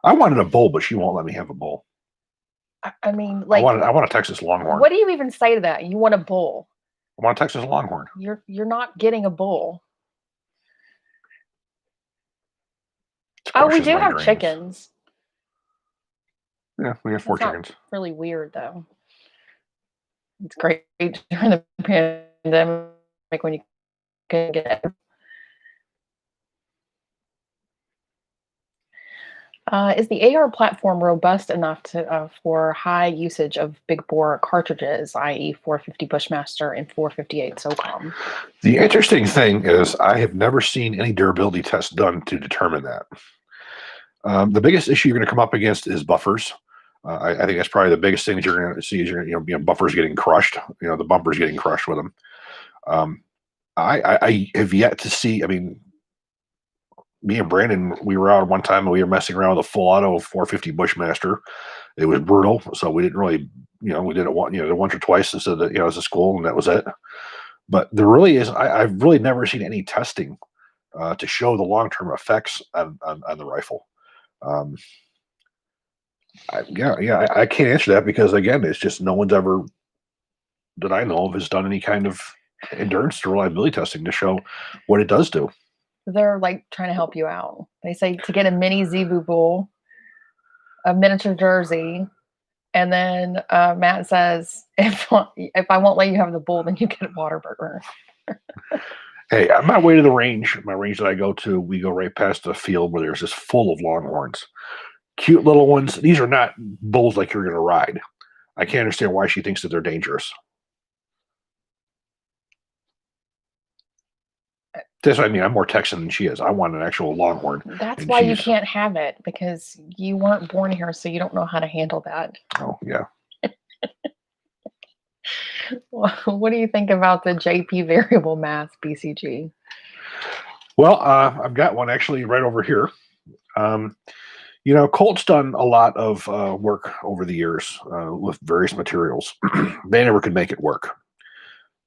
I wanted a bull, but she won't let me have a bull. I mean, like, I want a Texas Longhorn. What do you even say to that? You want a bull? I want a Texas Longhorn. You're not getting a bull. Oh, we do have chickens. Yeah, we have 4 chickens. Really weird, though. It's great during the pandemic when you can get it. Is the AR platform robust enough for high usage of big bore cartridges, i.e. 450 Bushmaster and 458 SOCOM? The interesting thing is I have never seen any durability tests done to determine that. The biggest issue you're going to come up against is buffers. I think that's probably the biggest thing that you're going to see is buffers getting crushed. The bumpers getting crushed with them. I have yet to see. I mean, me and Brandon, we were out one time and we were messing around with a full auto 450 Bushmaster. It was brutal, so we didn't really, we did it once or twice instead of, as a school, and that was it. But there really is, I've really never seen any testing to show the long-term effects on the rifle. I can't answer that because, again, it's just no one's ever, that I know of, has done any kind of endurance to reliability testing to show what it does do. They're like trying to help you out. They say to get a mini Zebu bull, a miniature jersey, and then Matt says, if I won't let you have the bull, then you get a water burger. Hey, on my way to the range, my range that I go to, we go right past a field where there's just full of longhorns. Cute little ones. These are not bulls like you're going to ride. I can't understand why she thinks that they're dangerous. That's what I mean. I'm more Texan than she is. I want an actual longhorn. That's why you can't have it, because you weren't born here, so you don't know how to handle that. Oh, yeah. What do you think about the JP variable mass BCG? Well, I've got one actually right over here. Colt's done a lot of work over the years with various materials. They never could make it work.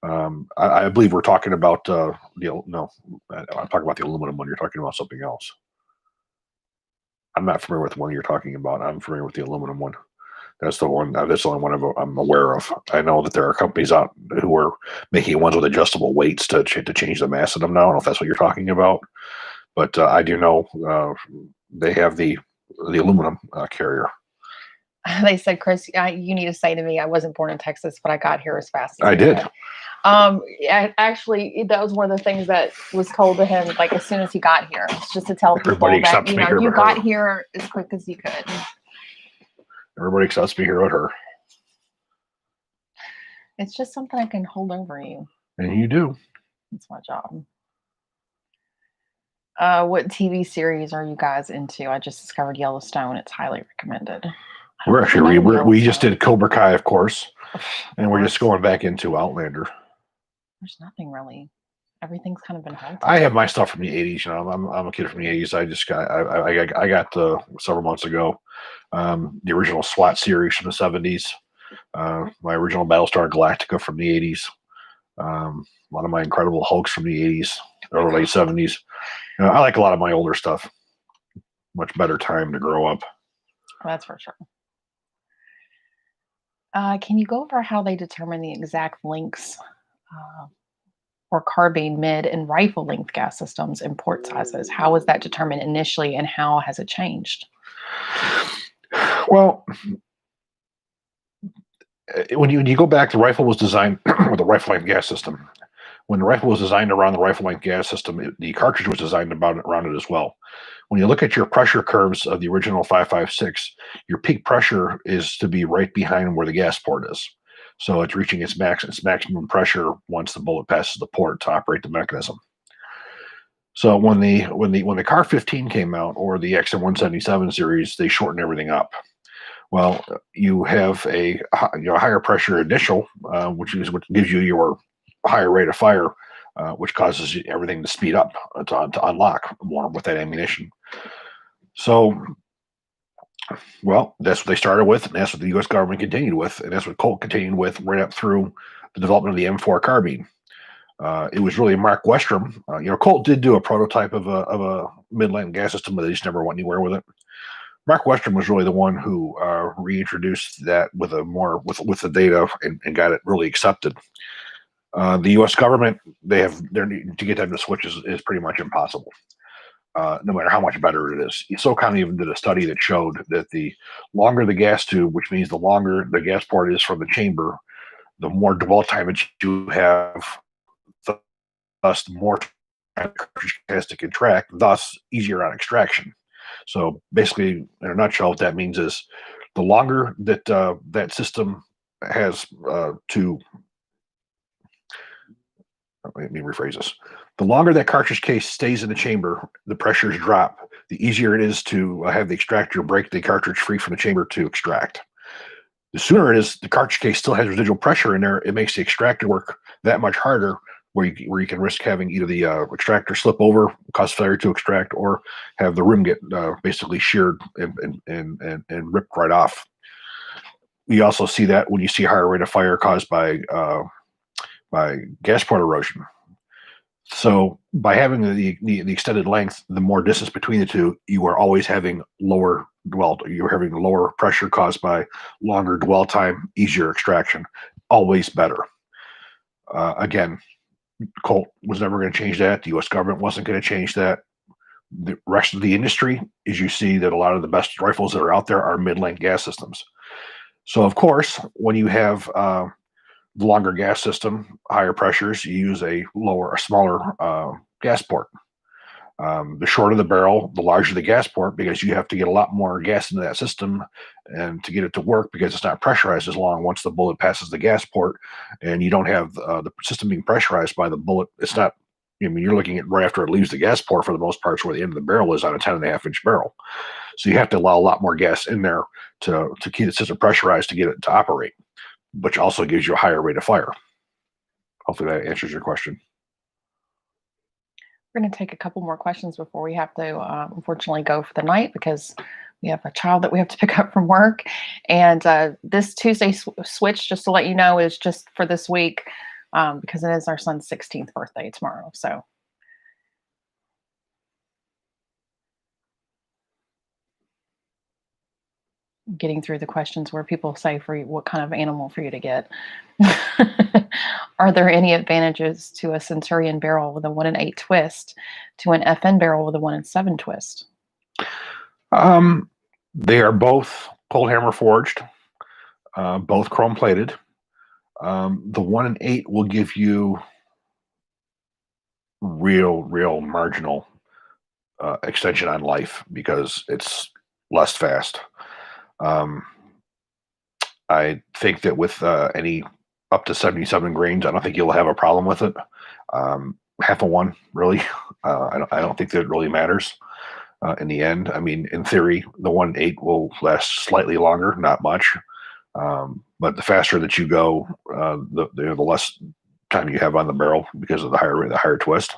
I believe we're talking about I'm talking about the aluminum one. You're talking about something else. I'm not familiar with the one you're talking about. I'm familiar with the aluminum one. That's the one. That's the only one I'm aware of. I know that there are companies out who are making ones with adjustable weights to change the mass of them now. I don't know if that's what you're talking about, but I do know they have the aluminum carrier. They said, Chris, you need to say to me, I wasn't born in Texas, but I got here as fast as I did. Actually, that was one of the things that was told to him, like as soon as he got here. It's just to tell people that you got here as quick as you could. Everybody accepts me here at her. It's just something I can hold over you. And you do. It's my job. What TV series are you guys into? I just discovered Yellowstone. It's highly recommended. We're actually we just did Cobra Kai, of course, and we're just going back into Outlander. There's nothing really. Everything's kind of been halted. I have my stuff from the '80s. I'm a kid from the '80s. I got several months ago the original SWAT series from the '70s. My original Battlestar Galactica from the '80s. A lot of my Incredible Hulks from the '80s, early '70s. I like a lot of my older stuff. Much better time to grow up. That's for sure. Can you go over how they determine the exact lengths for carbine, mid, and rifle length gas systems and port sizes? How was that determined initially, and how has it changed? Well, when you go back, the rifle was designed with a rifle length gas system. When the rifle was designed around the rifle length gas system, the cartridge was designed around it as well. When you look at your pressure curves of the original 5.56, your peak pressure is to be right behind where the gas port is. So it's reaching its maximum pressure once the bullet passes the port to operate the mechanism. So when the Car 15 came out, or the XM177 series, they shortened everything up. Well, you have a higher pressure initial, which is what gives you your higher rate of fire, which causes everything to speed up to unlock more with that ammunition. So, well, that's what they started with, and that's what the U.S. government continued with, and that's what Colt continued with right up through the development of the M4 carbine. It was really Mark Westrom. Colt did do a prototype of a mid-length gas system, but they just never went anywhere with it. Mark Westrom was really the one who reintroduced that with the data and got it really accepted. The U.S. government, to get them to switch is pretty much impossible, no matter how much better it is. SOCOM even did a study that showed that the longer the gas tube, which means the longer the gas port is from the chamber, the more dwell time you have, thus the more time the cartridge has to contract, thus easier on extraction. So basically, in a nutshell, what that means is the longer that that system has to let me rephrase this. The longer that cartridge case stays in the chamber, the pressures drop, the easier it is to have the extractor break the cartridge free from the chamber to extract. The sooner it is, the cartridge case still has residual pressure in there, it makes the extractor work that much harder, where you can risk having either the extractor slip over, cause failure to extract, or have the rim get basically sheared and ripped right off. You also see that when you see higher rate of fire caused by gas port erosion. So by having the extended length, the more distance between the two, you are always having lower dwell. You're having lower pressure caused by longer dwell time, easier extraction. Always better. Again, Colt was never going to change that. The U.S. government wasn't going to change that. The rest of the industry is you see that a lot of the best rifles that are out there are mid-length gas systems. So of course, when you have the longer gas system, higher pressures, you use a smaller gas port. The shorter the barrel, the larger the gas port, because you have to get a lot more gas into that system and to get it to work, because it's not pressurized as long once the bullet passes the gas port, and you don't have the system being pressurized by the bullet. It's not, I mean, you're looking at right after it leaves the gas port for the most part, where the end of the barrel is on a 10.5-inch barrel. So you have to allow a lot more gas in there to keep the system pressurized to get it to operate, which also gives you a higher rate of fire. Hopefully that answers your question. We're going to take a couple more questions before we have to, unfortunately, go for the night, because we have a child that we have to pick up from work. And this Tuesday switch, just to let you know, is just for this week, because it is our son's 16th birthday tomorrow. So getting through the questions where people say for you, what kind of animal for you to get. Are there any advantages to a Centurion barrel with a 1-in-8 twist to an FN barrel with a 1-in-7 twist? They are both cold hammer forged, both chrome plated. The 1-in-8 will give you real marginal extension on life because it's less fast. I think that with any up to 77 grains, I don't think you'll have a problem with it. Half a one, really. I don't think that it really matters in the end. I mean, in theory, the 1-8 will last slightly longer, not much. But the faster that you go, the less time you have on the barrel because of the higher twist.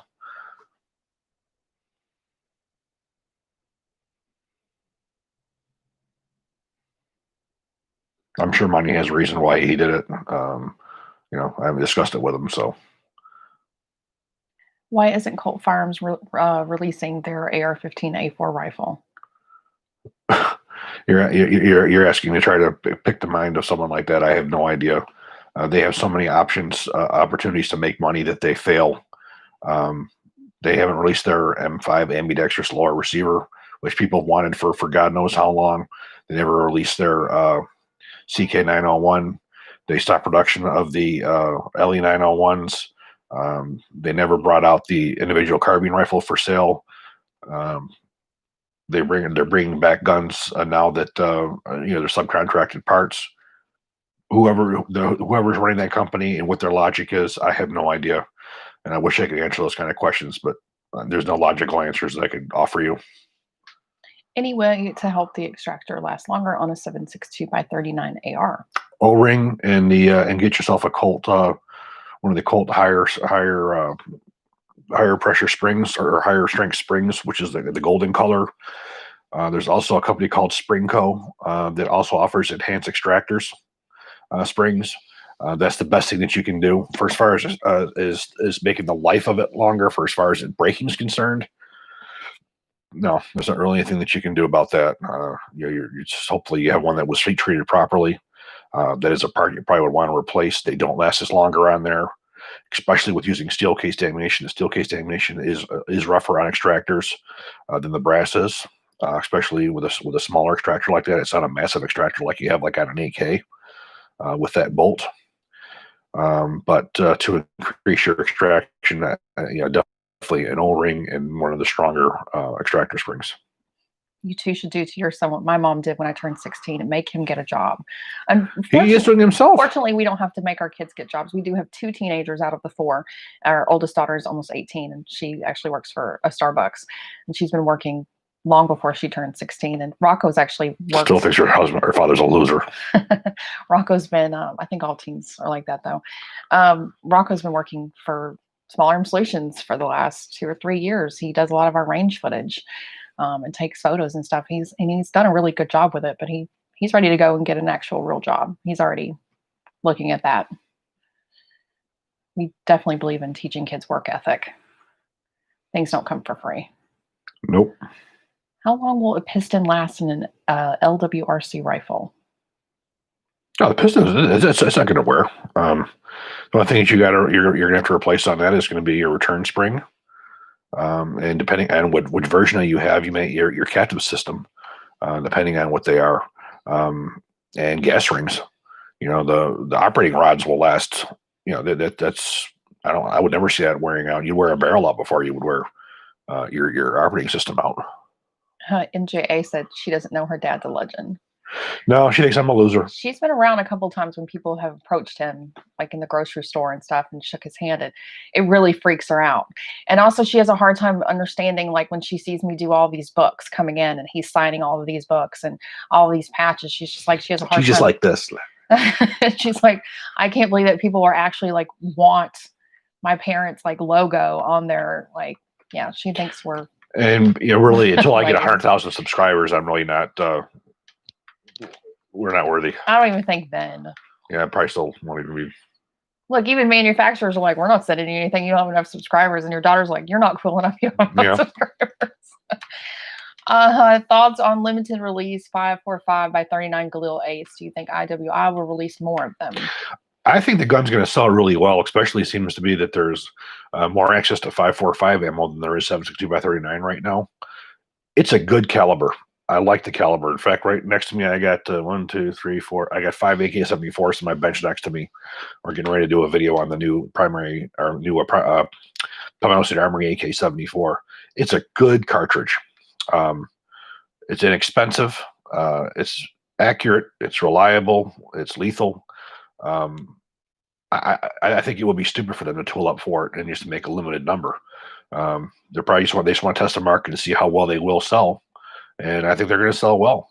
I'm sure Monty has a reason why he did it. I haven't discussed it with him, so. Why isn't Colt Firearms releasing their AR-15A4 rifle? You're asking me to try to pick the mind of someone like that. I have no idea. They have so many opportunities to make money that they fail. They haven't released their M5 ambidextrous lower receiver, which people wanted for God knows how long. They never released their CK901. They stopped production of the LE901s. They never brought out the individual carbine rifle for sale. They're bringing back guns now that they're subcontracted parts. Whoever's running that company and what their logic is, I have no idea. And I wish I could answer those kind of questions, but there's no logical answers that I could offer you. Any way to help the extractor last longer on a 7.62x39 AR? O-ring and get yourself a Colt, one of the Colt higher pressure springs or higher strength springs, which is the golden color. There's also a company called Springco that also offers enhanced extractors springs. That's the best thing that you can do for as far as is making the life of it longer. For as far as breaking is concerned, no, there's not really anything that you can do about that. You're just, hopefully you have one that was heat treated properly. That is a part you probably would want to replace. They don't last as longer on there, especially with using steel cased ammunition. The steel cased ammunition is rougher on extractors than the brass is, especially with a smaller extractor like that. It's not a massive extractor like you have like on an AK with that bolt. But to increase your extraction, definitely an O-ring and one of the stronger extractor springs. You two should do to your son what my mom did when I turned 16 and make him get a job. He is doing himself. Fortunately, we don't have to make our kids get jobs. We do have 2 teenagers out of the 4. Our oldest daughter is almost 18, and she actually works for a Starbucks, and she's been working long before she turned 16. And Rocco's actually worked. Still thinks her father's a loser. Rocco's been, I think all teens are like that though. Rocco's been working for Small Arm Solutions for the last 2 or 3 years. He does a lot of our range footage, and takes photos and stuff. He's done a really good job with it, but he's ready to go and get an actual real job. He's already looking at that. We definitely believe in teaching kids work ethic. Things don't come for free. Nope. How long will a piston last in an LWRC rifle? No, the piston it's not going to wear. The only thing that you're going to have to replace on that is going to be your return spring. And depending on which version you have, you may your captive system, depending on what they are, and gas rings. You know, the operating rods will last. You know, that's I would never see that wearing out. You wear a barrel out before you would wear your operating system out. MJA said she doesn't know her dad's a legend. No, she thinks I'm a loser. She's been around a couple times when people have approached him, like in the grocery store and stuff, and shook his hand. It really freaks her out. And also, she has a hard time understanding, like when she sees me do all these books coming in, and he's signing all of these books and all of these patches. She's just like, she has a hard time. She's just like this. She's like, I can't believe that people are actually like want my parents' like logo on their like. Yeah, she thinks we're. And you know, really, until I get 100,000 subscribers, I'm really not. We're not worthy. I don't even think then. Yeah, I probably still won't even be. Look, even manufacturers are like, we're not sending you anything. You don't have enough subscribers. And your daughter's like, you're not cool enough. You don't have enough subscribers. Thoughts on limited release 545 by 39 Galil Ace? Do you think IWI will release more of them? I think the gun's going to sell really well, especially seems to be that there's more access to 545 ammo than there is 7.62 by 39 right now. It's a good caliber. I like the caliber. In fact, right next to me, I got 1, 2, 3, 4. I got 5 AK-74s on my bench next to me. We're getting ready to do a video on the new primary or new Polygonal Armory AK-74. It's a good cartridge. It's inexpensive. It's accurate. It's reliable. It's lethal. I think it would be stupid for them to tool up for it and just make a limited number. They're probably they just want to test the market to see how well they will sell. And I think they're going to sell well.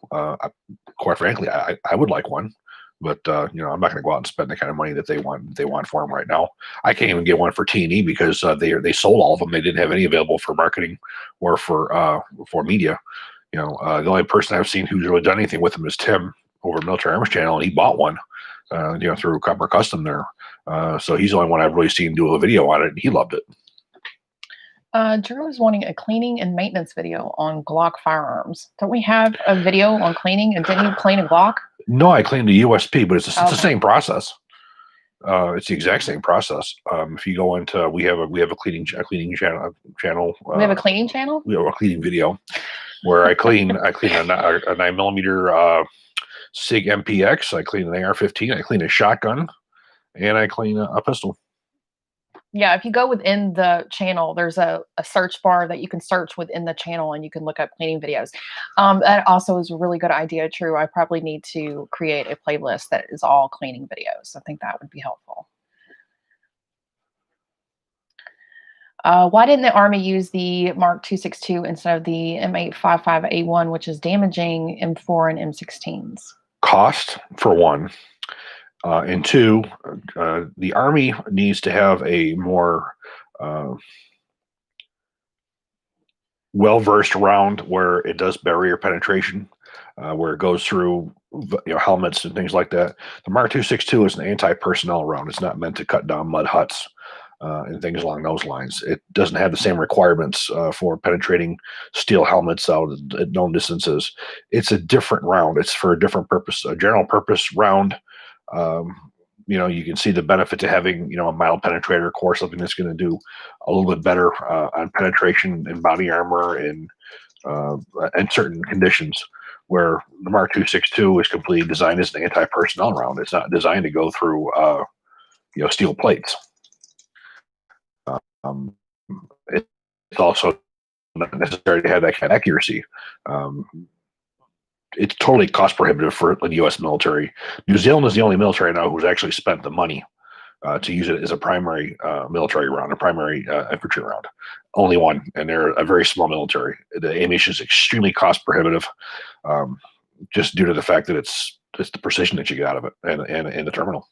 Quite frankly, I would like one, but you know, I'm not going to go out and spend the kind of money that they want for them right now. I can't even get one for T&E because they sold all of them. They didn't have any available for marketing or for media. You know, the only person I've seen who's really done anything with them is Tim over Military Arms Channel, and he bought one. You know, through Copper Custom there. So he's the only one I've really seen do a video on it, and he loved it. Drew is wanting a cleaning and maintenance video on Glock firearms. Don't we have a video on cleaning? And didn't you clean a Glock? No, I cleaned the USP, but it's the same process. It's the exact same process. If you go into, we have a cleaning channel. We have a cleaning channel. We have a cleaning video where I clean a 9mm SIG MPX. I clean an AR-15. I clean a shotgun, and I clean a pistol. Yeah, if you go within the channel, there's a search bar that you can search within the channel, and you can look up cleaning videos. That also is a really good idea, True. I probably need to create a playlist that is all cleaning videos. I think that would be helpful. Why didn't the Army use the Mark 262 instead of the M855A1, which is damaging M4 and M16s? Cost, for one. And two, the Army needs to have a more well-versed round where it does barrier penetration, where it goes through helmets and things like that. The Mark 262 is an anti-personnel round. It's not meant to cut down mud huts and things along those lines. It doesn't have the same requirements for penetrating steel helmets out at known distances. It's a different round. It's for a different purpose, a general purpose round. You know, you can see the benefit to having, a mild penetrator core, something that's going to do a little bit better on penetration and body armor and certain conditions, where the Mark 262 is completely designed as an anti-personnel round. It's not designed to go through, steel plates. It's also not necessary to have that kind of accuracy. It's totally cost prohibitive for the U.S. military. New Zealand is the only military now who's actually spent the money to use it as a primary military round, a primary infantry round. Only one, and they're a very small military. The ammunition is extremely cost prohibitive, just due to the fact that it's the precision that you get out of it and the terminal.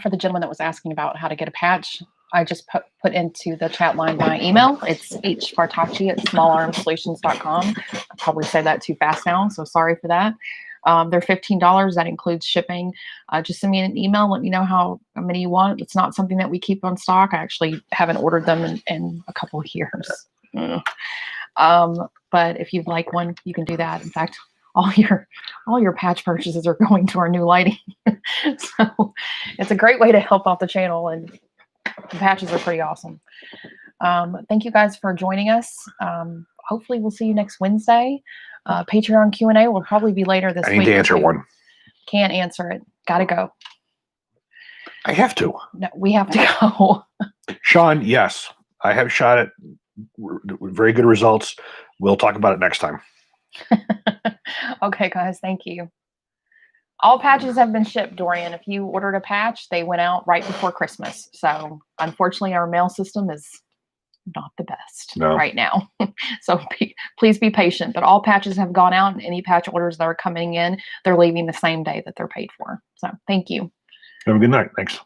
For the gentleman that was asking about how to get a patch, I just put into the chat line my email. It's hbartacci@smallarmsolutions.com. I probably said that too fast now, so sorry for that. They're $15. That includes shipping. Just send me an email. Let me know how many you want. It's not something that we keep on stock. I actually haven't ordered them in a couple of years. But if you'd like one, you can do that. In fact, all your patch purchases are going to our new lighting. So it's a great way to help out the channel, and the patches are pretty awesome. Thank you guys for joining us. Hopefully we'll see you next Wednesday. Patreon Q&A will probably be later this week. I need to answer one. Can't answer it. Gotta go. I have to. No, we have to go. Sean, yes, I have shot it. Very good results. We'll talk about it next time. Okay, guys, thank you. All patches have been shipped, Dorian. If you ordered a patch, they went out right before Christmas. So unfortunately, our mail system is not the best right now. So please be patient. But all patches have gone out, and any patch orders that are coming in, they're leaving the same day that they're paid for. So thank you. Have a good night. Thanks.